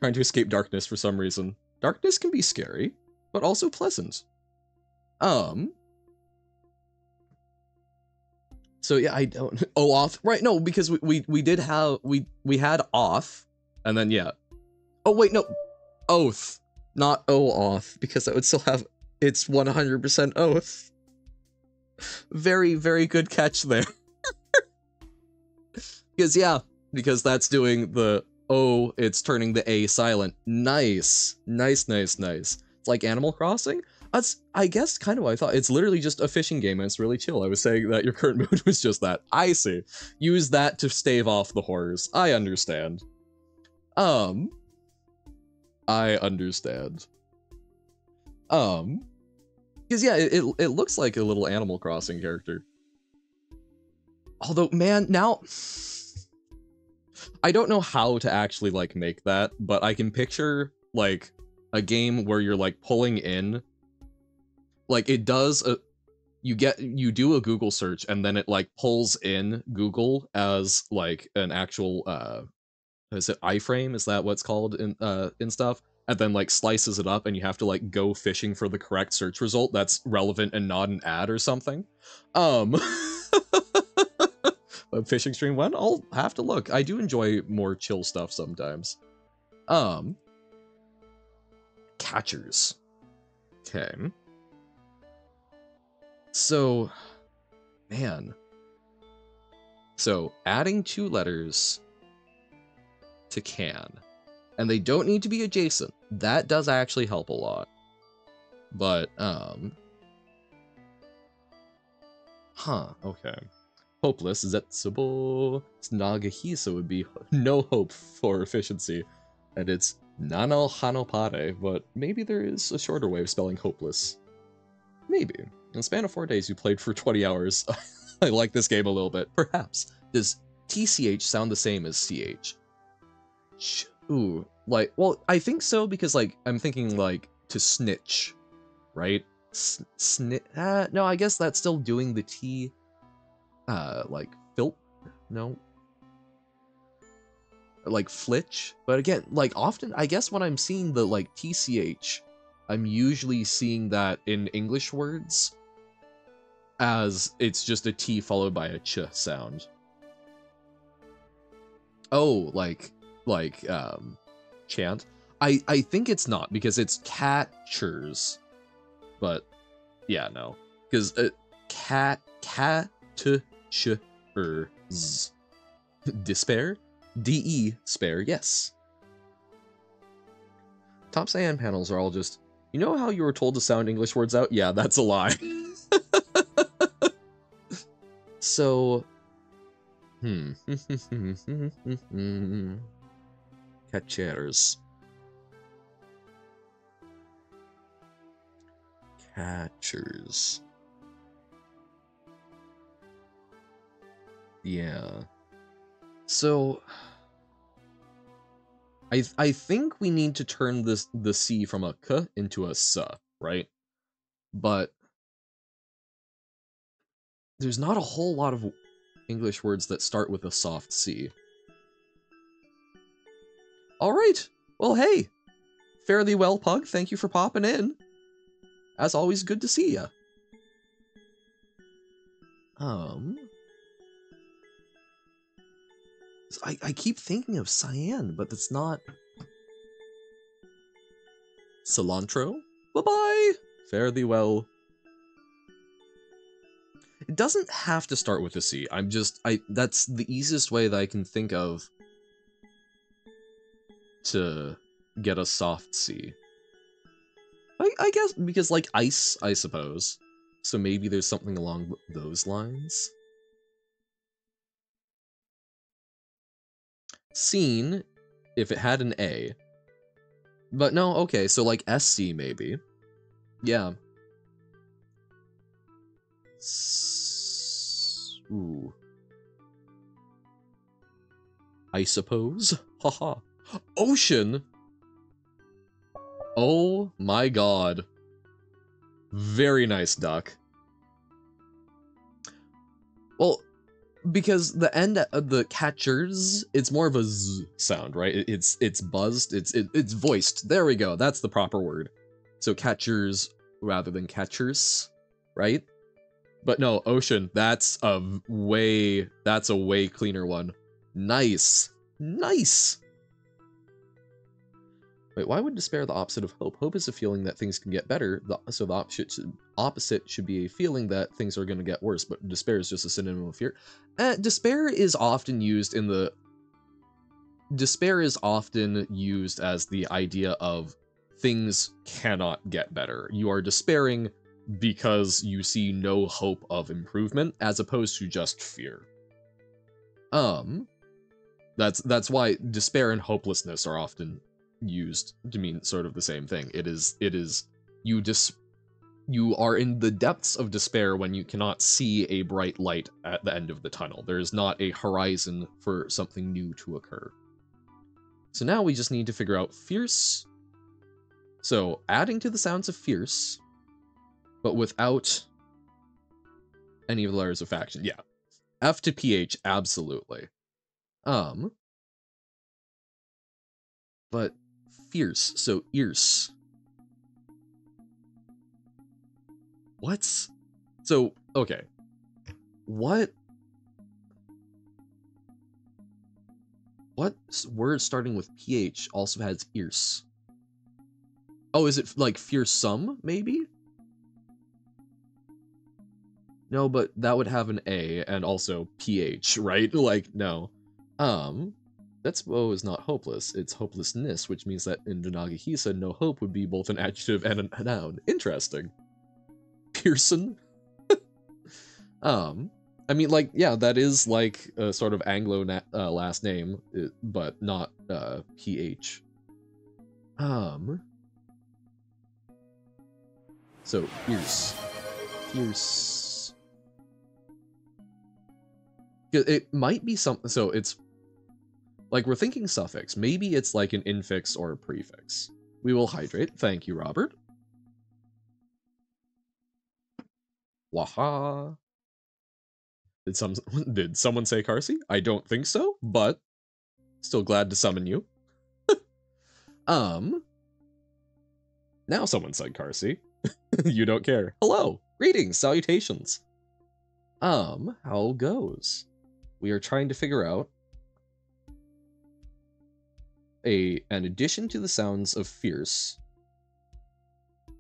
Trying to escape darkness for some reason. Darkness can be scary, but also pleasant. So yeah, I don't off. Right, no, because we did have we had off, and then yeah. Oh wait, no. Oath. Not off, because that would still have it's 100% oath. Very, very good catch there. Because yeah, because that's doing the O, it's turning the A silent. Nice. Nice, nice, nice. It's like Animal Crossing. That's, I guess, kind of what I thought. It's literally just a fishing game and it's really chill. I was saying that your current mood was just that. I see. Use that to stave off the horrors. I understand. I understand. Because yeah, it looks like a little Animal Crossing character. Although, man, now I don't know how to actually like make that, but I can picture like a game where you're like pulling in, like it does a, you do a Google search and then it like pulls in Google as like an actual is it iframe? Is that what's called in stuff? And then like slices it up and you have to like go fishing for the correct search result that's relevant and not an ad or something. A fishing stream one? I'll have to look. I do enjoy more chill stuff sometimes. Catchers. Okay. So, man. So, adding 2 letters to can. And they don't need to be adjacent. That does actually help a lot. But, okay. Hopeless, Zetsubo, Nagahisa would be no hope for efficiency. And it's Nano Hanopare, but maybe there is a shorter way of spelling hopeless. Maybe. In the span of 4 days, you played for 20 hours. I like this game a little bit. Perhaps. Does TCH sound the same as CH? Ooh, like, well, I think so because, like, I'm thinking, like, to snitch, right? No, I guess that's still doing the T, like, filp? No. Like, flitch? But again, like, often, I guess when I'm seeing the, like, TCH, I'm usually seeing that in English words as it's just a T followed by a ch sound. Oh, like, chant? I think it's not, because it's catchers. But, yeah, no. Because, catchers. Despair? DE, spare, yes. Top cyan panels are all just, you know how you were told to sound English words out? Yeah, that's a lie. So, catchers. Catchers. Yeah. So, I think we need to turn the C from a k into a s, right? But there's not a whole lot of English words that start with a soft C. All right. Well, hey, fairly well, Pug. Thank you for popping in. As always, good to see ya. I keep thinking of cyan, but it's not. Cilantro? Bye-bye! Fare thee well. It doesn't have to start with a C. That's the easiest way that I can think of to get a soft C. I guess, because, like, ice, I suppose. So maybe there's something along those lines. Scene, if it had an A. But no, okay, so like SC maybe. Yeah. Ooh. I suppose? Haha. Ocean? Oh my god. Very nice, Duck. Well, because the end of the catchers, it's more of a Z sound, right? It's buzzed, it's voiced. There we go, that's the proper word. So catchers rather than catchers, right? But no, ocean, that's a way cleaner one. Nice. Nice. Wait, why would despair the opposite of hope? Hope is a feeling that things can get better, so the opposite should be a feeling that things are going to get worse, but despair is just a synonym of fear. Despair is often used as the idea of things cannot get better. You are despairing because you see no hope of improvement, as opposed to just fear. That's why despair and hopelessness are often used to mean sort of the same thing. It is you are in the depths of despair when you cannot see a bright light at the end of the tunnel. There is not a horizon for something new to occur. So now we just need to figure out fierce. So adding to the sounds of fierce, but without any of the letters of faction. Yeah. F to PH, absolutely. But fierce, so ears. What? So, okay. What word starting with PH also has ears? Oh, is it like fearsome, maybe? No, but that would have an A and also PH, right? Like, no. That's is not hopeless, it's hopelessness, which means that in Donagahisa, no hope would be both an adjective and a noun. Interesting. Pearson? I mean, like, yeah, that is like a sort of Anglo last name, but not PH. So, fierce. Fierce. It might be something, so it's like we're thinking suffix. Maybe it's like an infix or a prefix. We will hydrate. Thank you, Robert. Waha. Did someone say Carsey? I don't think so, but still glad to summon you. Now someone said Carsey. You don't care. Hello. Greetings. Salutations. How goes? We are trying to figure out an addition to the sounds of fierce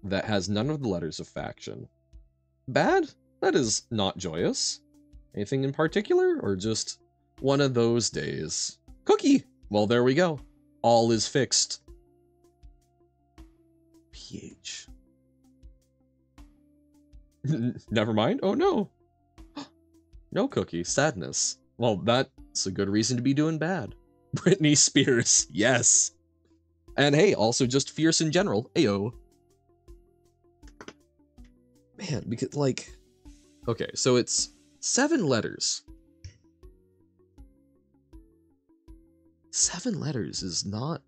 that has none of the letters of faction. Bad? That is not joyous. Anything in particular, or just one of those days? Cookie! Well, there we go. All is fixed. PH. Never mind. Oh no. No cookie. Sadness. Well, that's a good reason to be doing bad. Britney Spears. Yes. And hey, also just fierce in general. Ayo. Man, because like... Okay, so it's 7 letters. 7 letters is not...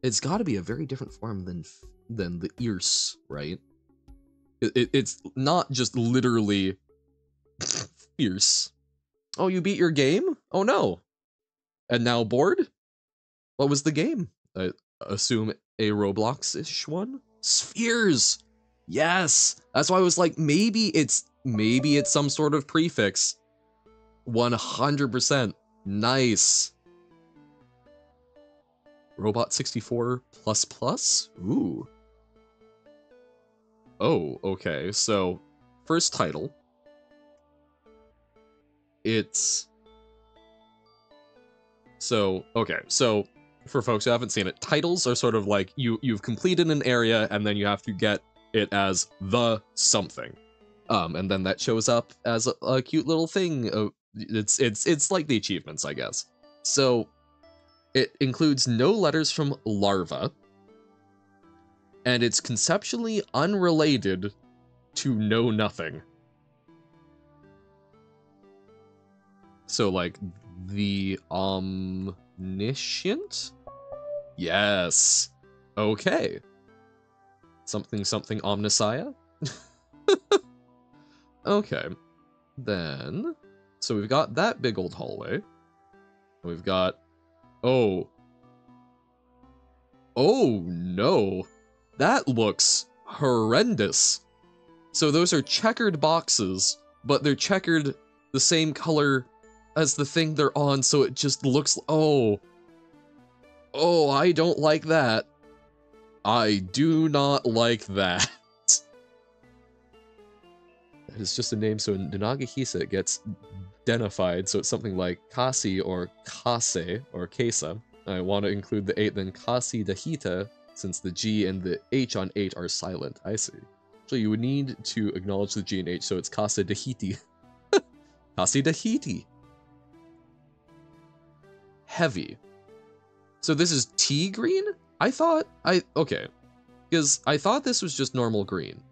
It's got to be a very different form than the ears, right? It's not just literally fierce. Oh, you beat your game? Oh no. And now bored? What was the game? I assume a Roblox-ish one? Spheres! Yes! That's why I was like, maybe it's some sort of prefix. 100%. Nice. Robot 64 plus plus? Ooh. Oh, okay. So, first title. It's... So, okay. So, for folks who haven't seen it, titles are sort of like you've completed an area and then you have to get it as the something. And then that shows up as a cute little thing. It's like the achievements, I guess. So, it includes no letters from larva, and it's conceptually unrelated to know nothing. So, like, the omniscient? Yes. Okay. Something omnissiah? Okay. Then, so we've got that big old hallway. We've got... Oh. Oh, no. That looks horrendous. So those are checkered boxes, but they're checkered the same color as the thing they're on, so it just looks... Oh. Oh, I don't like that. I do not like that. That is just a name, so in Nagahisa it gets denified, so it's something like Kasi or Kase or Kesa. I want to include the 8 then Kasi Dahita, since the G and the H on 8 are silent. I see. So you would need to acknowledge the G and H, so it's Kase Dahiti. Kasi Dahiti. Heavy. So this is tea green? Okay. Because I thought this was just normal green.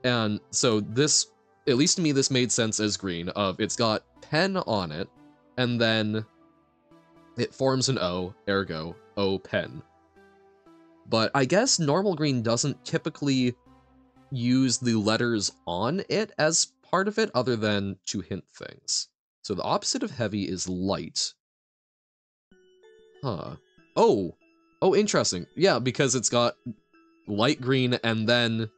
And so this, at least to me, this made sense as green, of it's got pen on it, and then it forms an O, ergo, O pen. But I guess normal green doesn't typically use the letters on it as part of it, other than to hint things. So the opposite of heavy is light. Huh. Oh! Oh, interesting. Yeah, because it's got light green and then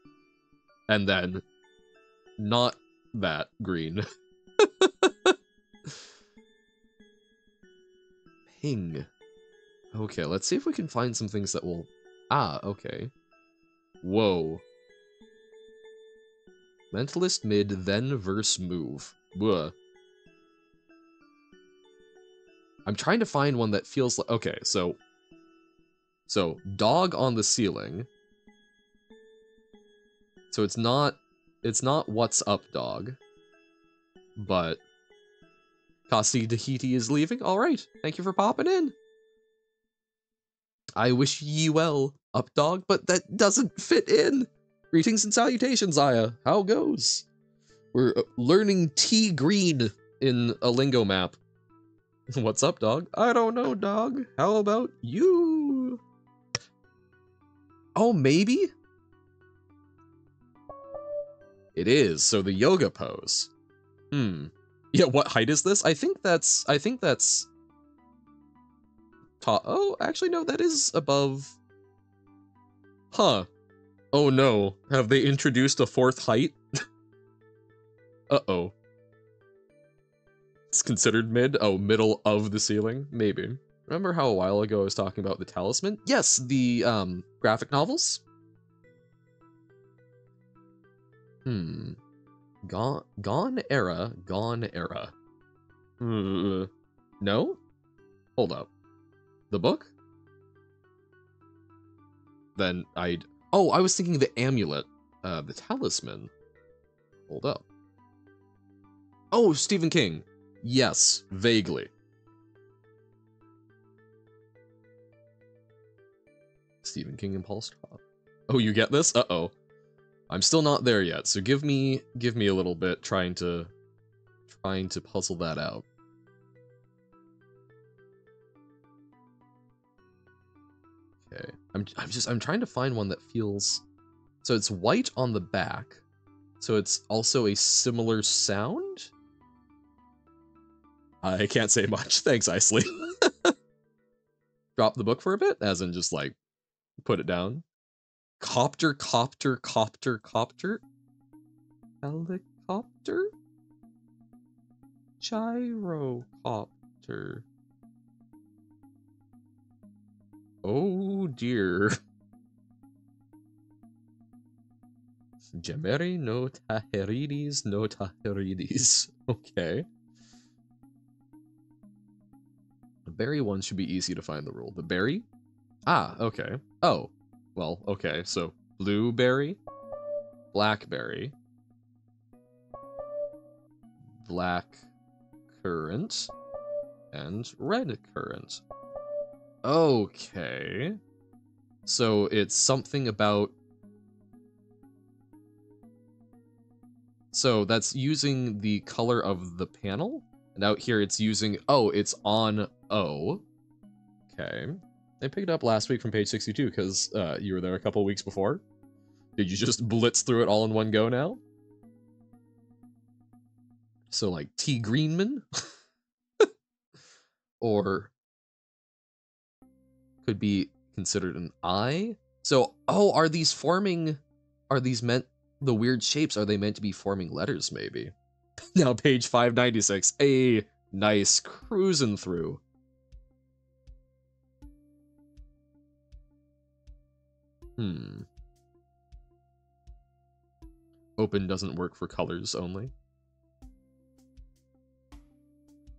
not that green. Ping. Okay, let's see if we can find some things that will... Ah, okay. Whoa. Mentalist mid, then verse move. Bleh. I'm trying to find one that feels like... Okay, so dog on the ceiling. So it's not what's up, dog. But Kasi Dahiti is leaving? Alright, thank you for popping in. I wish ye well, up dog, but that doesn't fit in. Greetings and salutations, Aya. How goes? We're learning tea green. in a Lingo map. What's up, dog? I don't know, dog. How about you? Oh, maybe? It is, so the yoga pose. Yeah, what height is this? I think that's top. Oh, actually no, that is above. Huh. Oh no, have they introduced a fourth height? Uh-oh. It's considered mid? Oh, middle of the ceiling? Maybe. Remember how a while ago I was talking about the Talisman? Yes, the graphic novels. Gone era. No? Hold up. The book? Then I'd... Oh, I was thinking the amulet. The talisman. Hold up. Oh, Stephen King. Yes, vaguely. Stephen King and Paul Straub. Oh, you get this? Uh-oh. I'm still not there yet, so give me a little bit trying to puzzle that out. Okay. I'm trying to find one that feels... So it's white on the back. So it's also a similar sound? I can't say much. Thanks, Isley. Drop the book for a bit, as in just like put it down. Copter. Helicopter? Gyrocopter. Oh dear. Gemeri no Tahirides no Tahirides. Okay. The berry one should be easy to find the rule. The berry? Ah, okay. Oh. Well, okay, so blueberry, blackberry, black currant, and red currant. Okay. So it's something about... So that's using the color of the panel? And out here it's using... Oh, it's on O. Okay. I picked it up last week from page 62 because you were there a couple weeks before. Did you just blitz through it all in one go now? So like T. Greenman? Or could be considered an I? So, oh, are these meant, the weird shapes, are they meant to be forming letters maybe? Now page 596, a nice cruising through. Open doesn't work for colors only.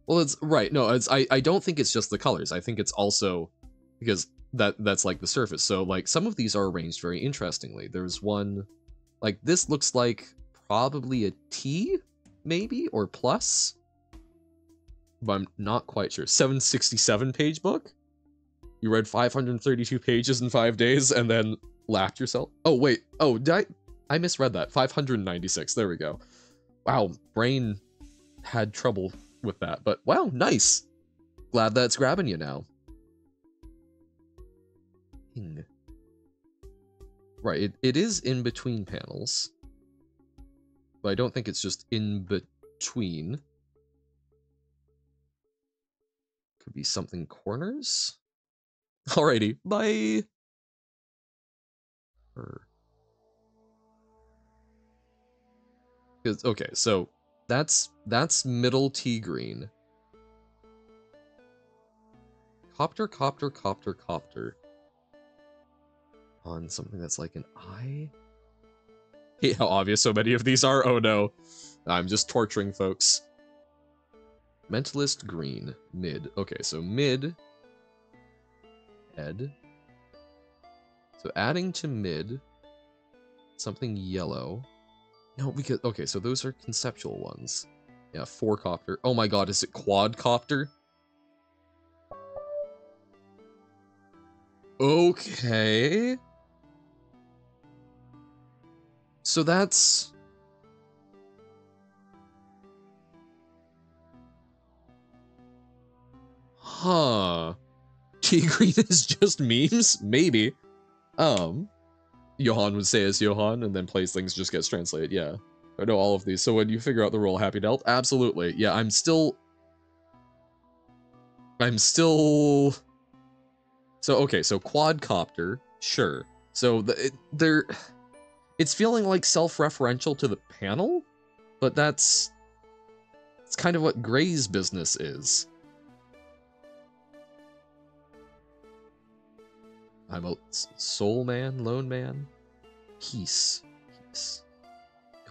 Well, it's right. No, it's I don't think it's just the colors. I think it's also because that's like the surface. So like some of these are arranged very interestingly. There's one like this looks like probably a T maybe or plus. But I'm not quite sure. 767 page book? You read 532 pages in 5 days and then laughed yourself? Oh, wait. Oh, I misread that. 596. There we go. Wow, brain had trouble with that. But wow, nice. Glad that's grabbing you now. Right, it is in between panels. But I don't think it's just in between. Could be something corners? Alrighty, bye. Okay, so that's middle T green. Copter. On something that's like an eye? Hate how obvious so many of these are. Oh no. I'm just torturing folks. Mentalist green. Mid. Okay, so mid. Ed. So adding to mid. Something yellow. No, because... Okay, so those are conceptual ones. Yeah, four-copter. Oh my god, is it quadcopter? Okay. So that's... Huh. Tea green is just memes? Maybe. Johan would say as Johan, and then plays things just gets translated, yeah. I know all of these. So when you figure out the role Happy Dealt, absolutely. Yeah, I'm still... So, okay, so quadcopter, sure. So, it's feeling like self-referential to the panel, but it's kind of what Gray's business is. I'm a soul man, lone man. Peace.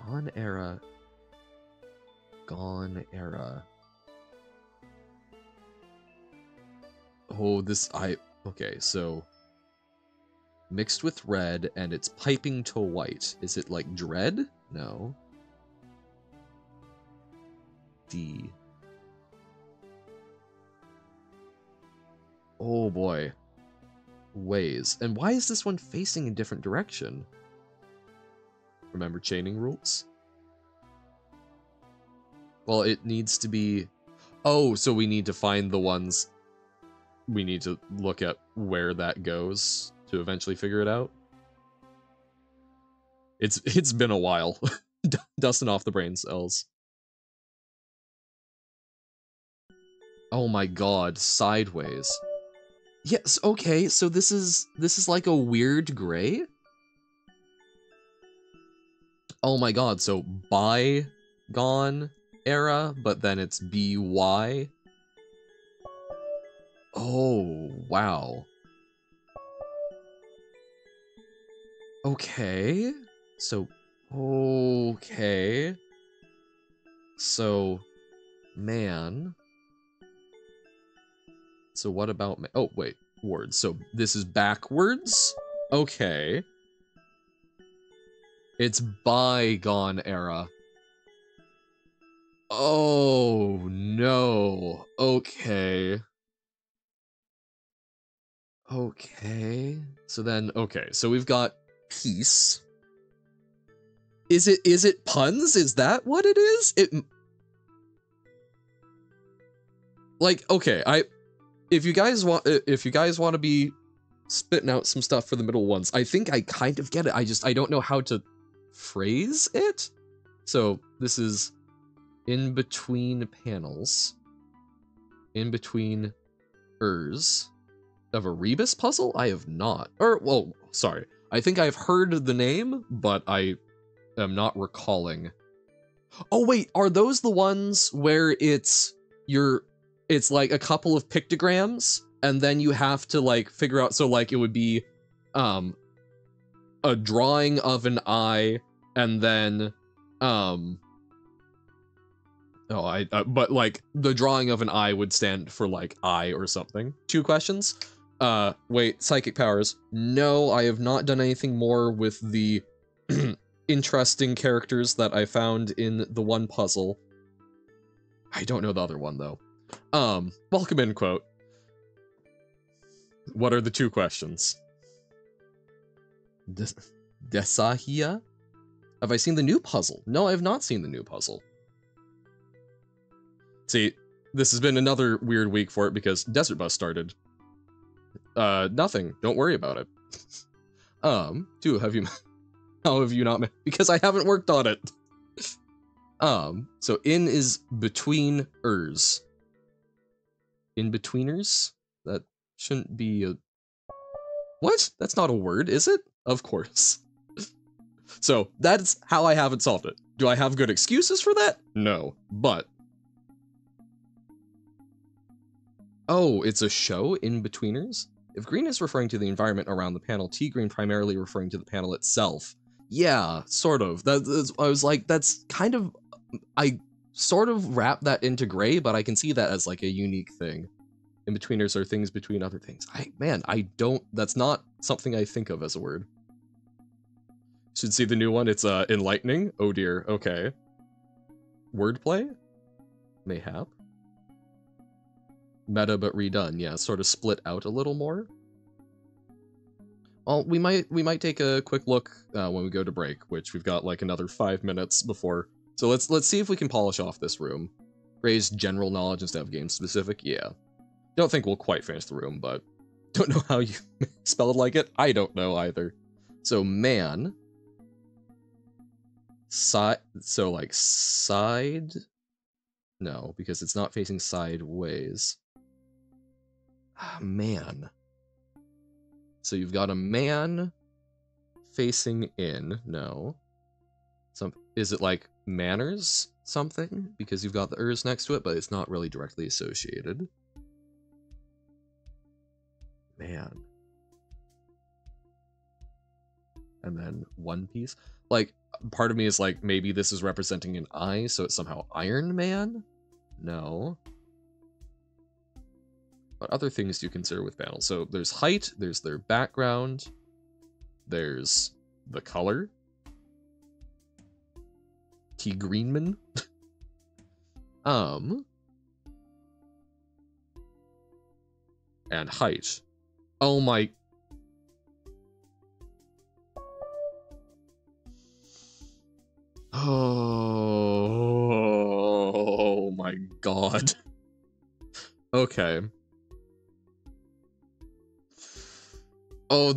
Gone era. Oh, okay, so mixed with red and it's piping to white. Is it like dread? No. D. Oh boy. Ways. And why is this one facing a different direction? Remember chaining rules? Well, it needs to be... Oh, so we need to find the ones... We need to look at where that goes to eventually figure it out. It's been a while. Dusting off the brain cells. Oh my god, sideways. Yes, okay, so this is like a weird gray? Oh my god, so bygone era, but then it's BY? Oh, wow. Okay. So, okay. So, man. So what about... Oh, wait. Words. So this is backwards? Okay. It's bygone era. Oh, no. Okay. Okay. So then, okay. So we've got peace. Is it puns? Is that what it is? Like, okay, if you guys want to be spitting out some stuff for the middle ones, I think I kind of get it. I don't know how to phrase it. So this is in between panels, in between ers of a rebus puzzle. I have not, or well, sorry. I think I've heard the name, but I am not recalling. Oh wait, are those the ones where it's like a couple of pictograms and then you have to like figure out, so like it would be a drawing of an eye and then but like the drawing of an eye would stand for like eye or something. 2 questions. Wait, psychic powers. No, I have not done anything more with the interesting characters that I found in the one puzzle. I don't know the other one though. Welcome in, quote. What are the 2 questions? Desahia? Have I seen the new puzzle? No, I have not seen the new puzzle. See, this has been another weird week for it because Desert Bus started. Nothing. Don't worry about it. 2, how have you not met? Because I haven't worked on it. So in is between ers. In betweeners? That shouldn't be a... What? That's not a word, is it? Of course. So that's how I haven't solved it. Do I have good excuses for that? No, but... Oh, it's a show, In-Betweeners? If green is referring to the environment around the panel, tea green primarily referring to the panel itself. Yeah, sort of. I was like, that's kind of... I sort of wrap that into gray, but I can see that as like a unique thing. In-Betweeners are things between other things. That's not something I think of as a word. Should see the new one, it's enlightening. Oh dear, okay. Wordplay? Mayhap. Meta but redone, yeah, sort of split out a little more. Well, we might take a quick look when we go to break, which we've got like another 5 minutes before. So let's see if we can polish off this room. Raise general knowledge instead of game specific, yeah. Don't think we'll quite finish the room, but don't know how you spell it like it. I don't know either. So man. Side, so like side? No, because it's not facing sideways. Man. So you've got a man facing in. No. Is it like manners something? Because you've got the ers next to it, but it's not really directly associated. Man. And then One Piece. Like, part of me is like, maybe this is representing an eye, so it's somehow Iron Man? No. What other things do you consider with panels? So there's height, there's their background, there's the color. T. Greenman. And height. Oh my... Oh my god. Okay. Oh,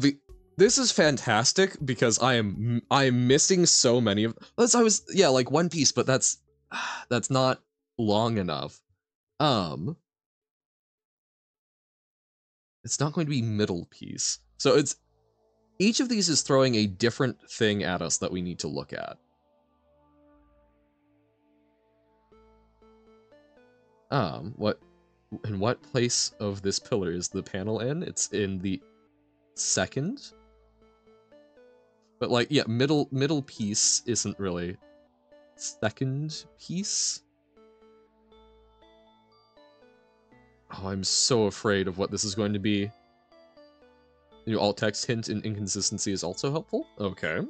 this is fantastic because I am missing so many of yeah, like One Piece, but that's not long enough. It's not going to be middle piece. So it's each of these is throwing a different thing at us that we need to look at. In what place of this pillar is the panel in? It's in the second. But like, yeah, middle piece isn't really second piece. Oh, I'm so afraid of what this is going to be. New alt text hint and inconsistency is also helpful. Okay.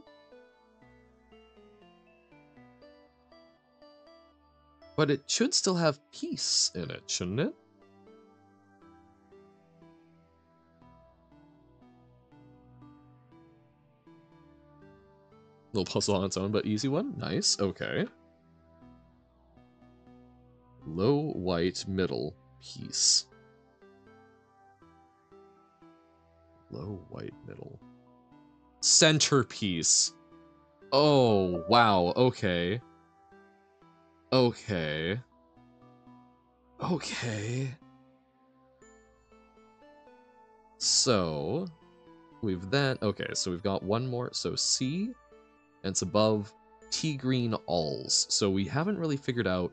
But it should still have peace in it, shouldn't it? Little puzzle on its own, but easy one. Nice. Okay. Low, white, middle, piece. Low, white, middle. Centerpiece. Oh, wow. Okay. Okay. Okay. So, we've then... Okay, so we've got one more. So C, and it's above T green alls. So we haven't really figured out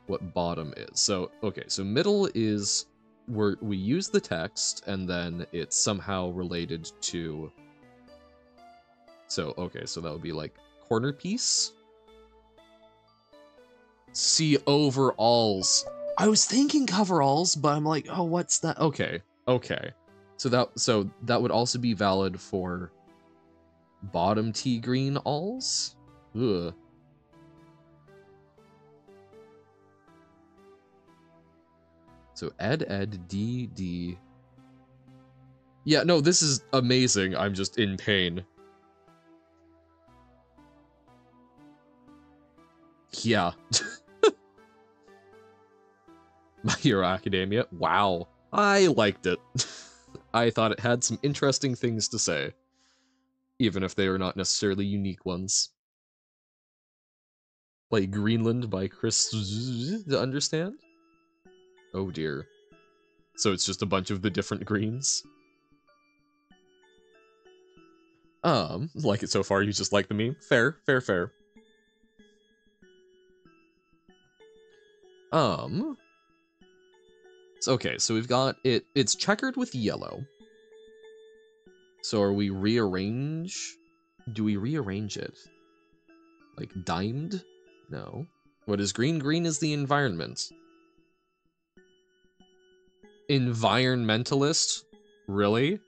what bottom is. So, okay, so middle is where we use the text, and then it's somehow related to... So, okay, so that would be like corner piece. See overalls. I was thinking coveralls, but I'm like, oh, what's that? Okay, okay. So that would also be valid for bottom T green alls. Ugh. So ed d. Yeah, no, this is amazing. I'm just in pain. Yeah. My Hero Academia. Wow. I liked it. I thought it had some interesting things to say. Even if they were not necessarily unique ones. Like Greenland by Chris to understand? Oh dear. So it's just a bunch of the different greens? Like it so far, you just like the meme? Fair, fair, fair. So, okay, so we've got it, it's checkered with yellow. So are we do we rearrange it? Like dimed? No. What is green? Green is the environment. Environmentalist? Really?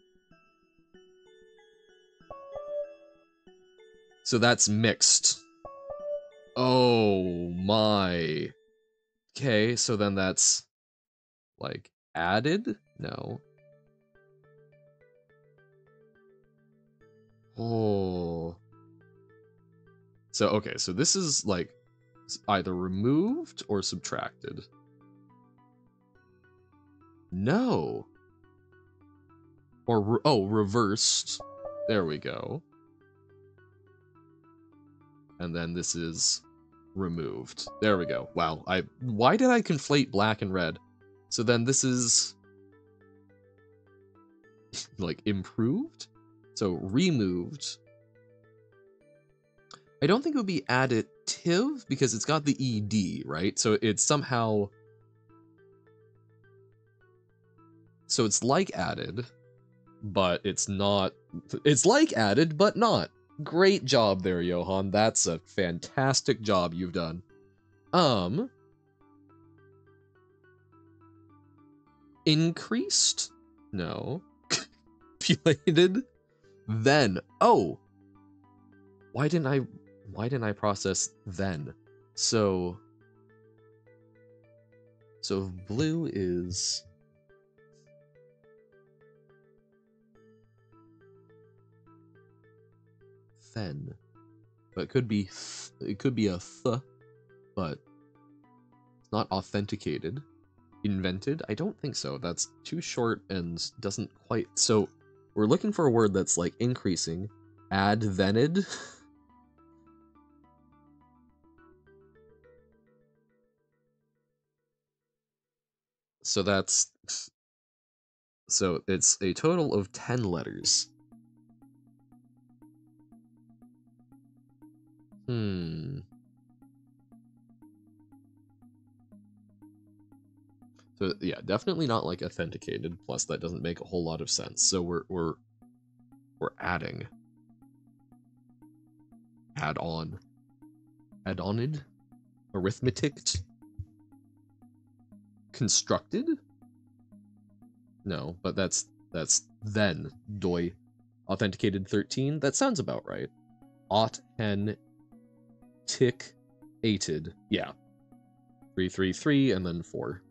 So that's mixed. Oh my. Okay, so then that's like added? No. Oh. So, okay, so this is like either removed or subtracted. No. Or, oh, reversed. There we go. And then this is removed. There we go. Wow, why did I conflate black and red? So then this is like improved? So removed. I don't think it would be additive because it's got the ED, right? So it's somehow... So it's like added, but it's not... It's like added, but not. Great job there, Johan. That's a fantastic job you've done. Increased? No. Populated? Then. Oh! Why didn't I process then? So blue is... Then. But it could be a th, but it's not authenticated. Invented? I don't think so. That's too short and doesn't quite... So we're looking for a word that's like increasing. Advented? So that's... So it's a total of 10 letters. So yeah, definitely not like authenticated, plus that doesn't make a whole lot of sense. So we're adding. Add-on. Add-oned? Arithmetic? Constructed? No, but that's then. Doi. Authenticated 13? That sounds about right. Auth-hen tick ated. Yeah. 333 and then 4.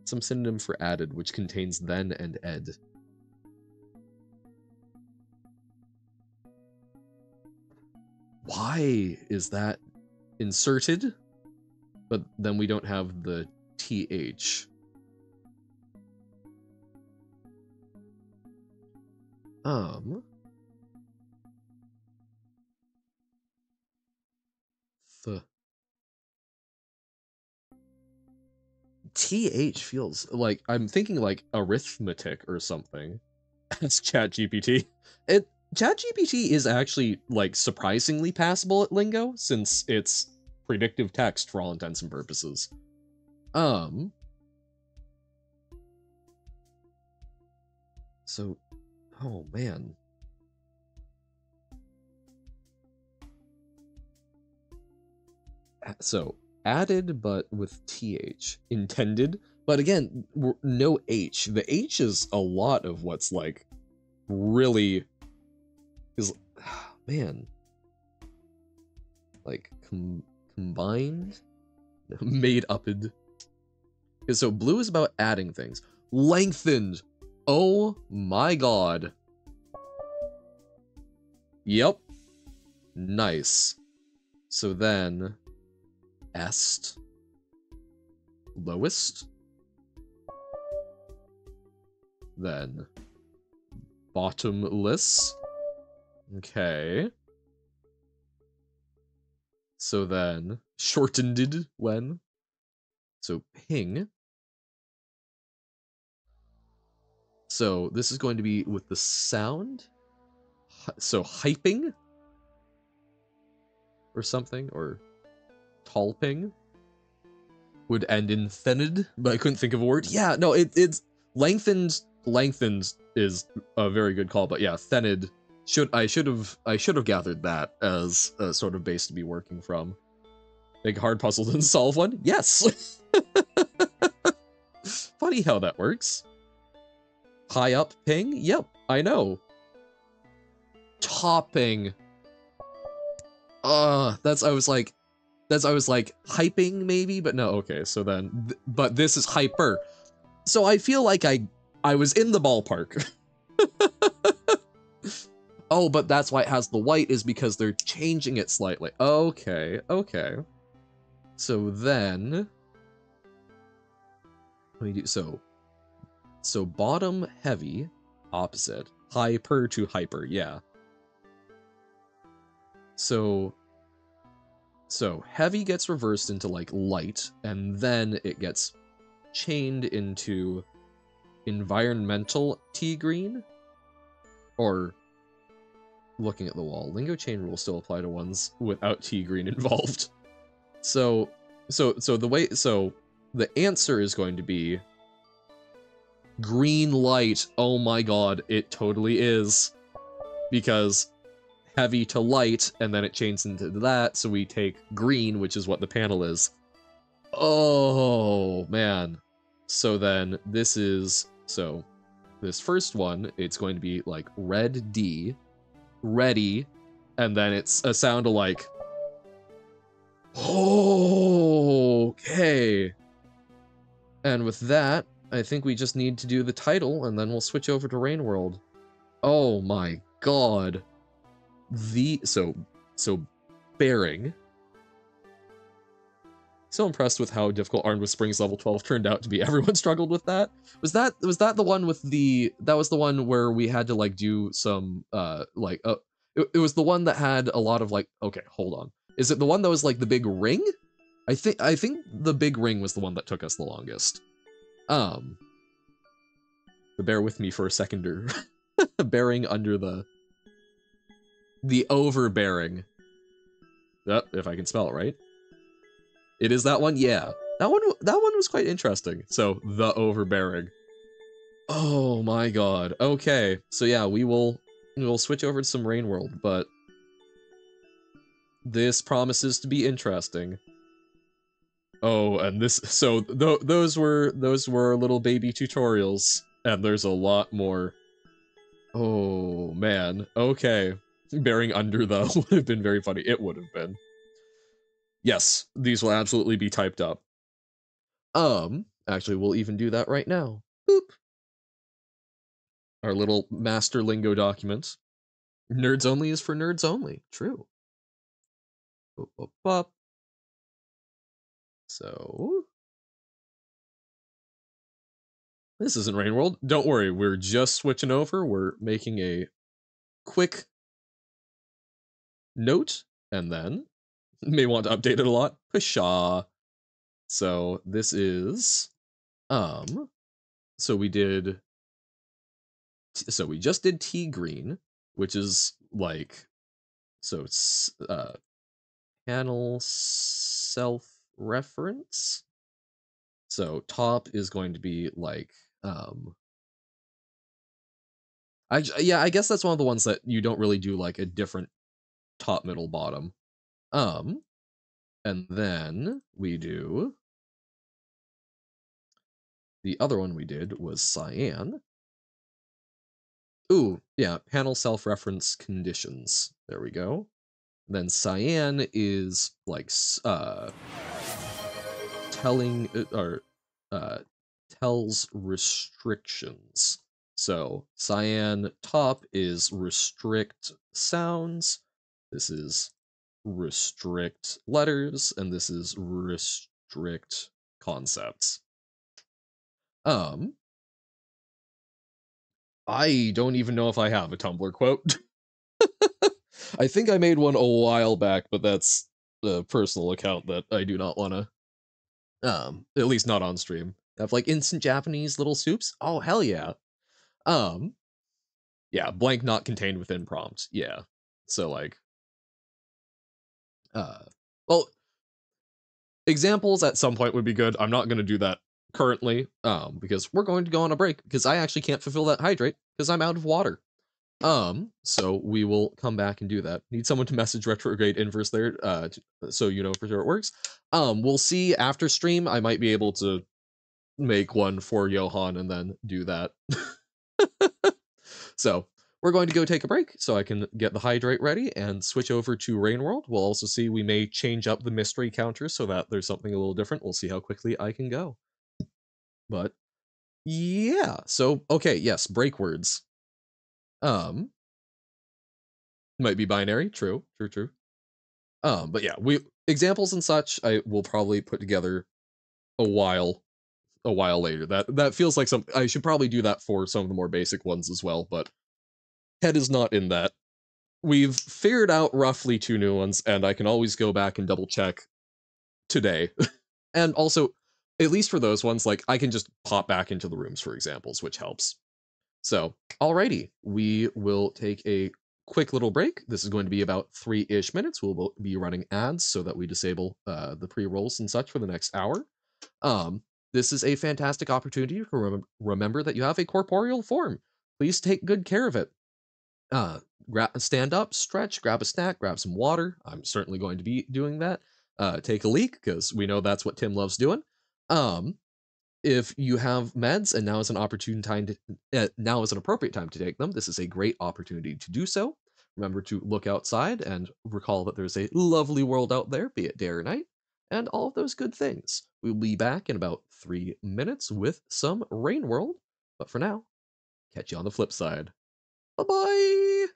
Some synonym for added, which contains then and ed. Why is that inserted? But then we don't have the th. TH feels like I'm thinking like arithmetic or something. It's ChatGPT. ChatGPT is actually like surprisingly passable at Lingo since it's predictive text for all intents and purposes. So, oh man. So, added, but with TH. Intended, but again, no H. The H is a lot of what's, like, really... is... man. Like, combined? Made upped. So, blue is about adding things. Lengthened! Oh my god. Yep. Nice. So then... est. Lowest. Then bottomless. Okay. So then shortened when. So ping. So this is going to be with the sound. So hyping or something, or talping would end in thened, but I couldn't think of a word. Yeah, no, it's lengthened. Lengthened is a very good call, but yeah, thened. I should have gathered that as a sort of base to be working from. Big hard puzzle and solve one. Yes. Funny how that works. High up ping. Yep, I know. Topping. I was like hyping maybe, but no, okay, so then, but this is hyper. So I feel like I was in the ballpark. Oh, but that's why it has the white, is because they're changing it slightly. Okay, okay. So then, let me do, so, So bottom heavy, opposite. Hyper to hyper, yeah. So heavy gets reversed into like light, and then it gets chained into environmental T green, or looking at the wall. Lingo chain rules still apply to ones without T green involved. So the answer is going to be green light. Oh my god, it totally is. Because heavy to light, and then it chains into that, so we take green, which is what the panel is. Oh, man. So then this is, so this first one, it's going to be like red D, ready, and then it's a sound alike. Oh, okay. And with that, I think we just need to do the title, and then we'll switch over to Rain World. Oh my god. So bearing. So impressed with how difficult Armed with Springs level 12 turned out to be. Everyone struggled with that. Was that the one with that was the one where we had to like do some it was the one that had a lot of like, okay, hold on. Is it the one that was like the big ring? I think the big ring was the one that took us the longest. But bear with me for a seconder. Bearing under the overbearing. Yep, if I can spell it right. It is that one? Yeah. That one was quite interesting. So, the overbearing. Oh my god. Okay. So yeah, we'll switch over to some Rain World, but this promises to be interesting. Oh, and this, so those were little baby tutorials, and there's a lot more. Oh man. Okay. Bearing under though would have been very funny. It would have been. Yes, these will absolutely be typed up. Actually, we'll even do that right now. Boop. Our little master lingo document. Nerds only is for nerds only. True. Boop, boop, boop. So this isn't Rain World. Don't worry, we're just switching over. We're making a quick note, and then may want to update it a lot. Pshaw. So this is so we just did T green, which is like, so it's panel self-reference. So top is going to be like I guess that's one of the ones that you don't really do like a different top, middle, bottom. And then we do the other one we did was cyan. Ooh, yeah, panel self-reference conditions. There we go. Then cyan is like telling or tells restrictions. So cyan top is restrict sounds. This is restrict letters, and this is restrict concepts. I don't even know if I have a Tumblr quote. I think I made one a while back, but that's a personal account that I do not want to, at least not on stream. Have like instant Japanese little soups? Oh, hell yeah. Yeah, blank not contained within prompt. Yeah. So like, well, examples at some point would be good. I'm not going to do that currently, because we're going to go on a break because I actually can't fulfill that hydrate because I'm out of water. So we will come back and do that. Need someone to message retrograde inverse there, so you know for sure it works. We'll see after stream. I might be able to make one for Johan and then do that. So we're going to go take a break so I can get the hydrate ready and switch over to Rain World. We'll also see, we may change up the mystery counter so that there's something a little different. We'll see how quickly I can go. But yeah, so okay, yes, break words. Might be binary, true. But yeah, examples and such I will probably put together a while a while later. That feels like some I should probably do that for some of the more basic ones as well, but head is not in that. We've figured out roughly 2 new ones, and I can always go back and double check today. And also, at least for those ones, like I can just pop back into the rooms for examples, which helps. So, alrighty, we will take a quick little break. This is going to be about 3-ish minutes. We'll be running ads so that we disable the pre-rolls and such for the next hour. This is a fantastic opportunity to remember that you have a corporeal form. Please take good care of it. Stand up, stretch, grab a snack, grab some water. I'm certainly going to be doing that. Take a leak, because we know that's what Tim loves doing. If you have meds and now is an now is an appropriate time to take them, this is a great opportunity to do so. Remember to look outside and recall that there's a lovely world out there, be it day or night, and all of those good things. We'll be back in about 3 minutes with some Rain World, but for now, catch you on the flip side. Bye-bye!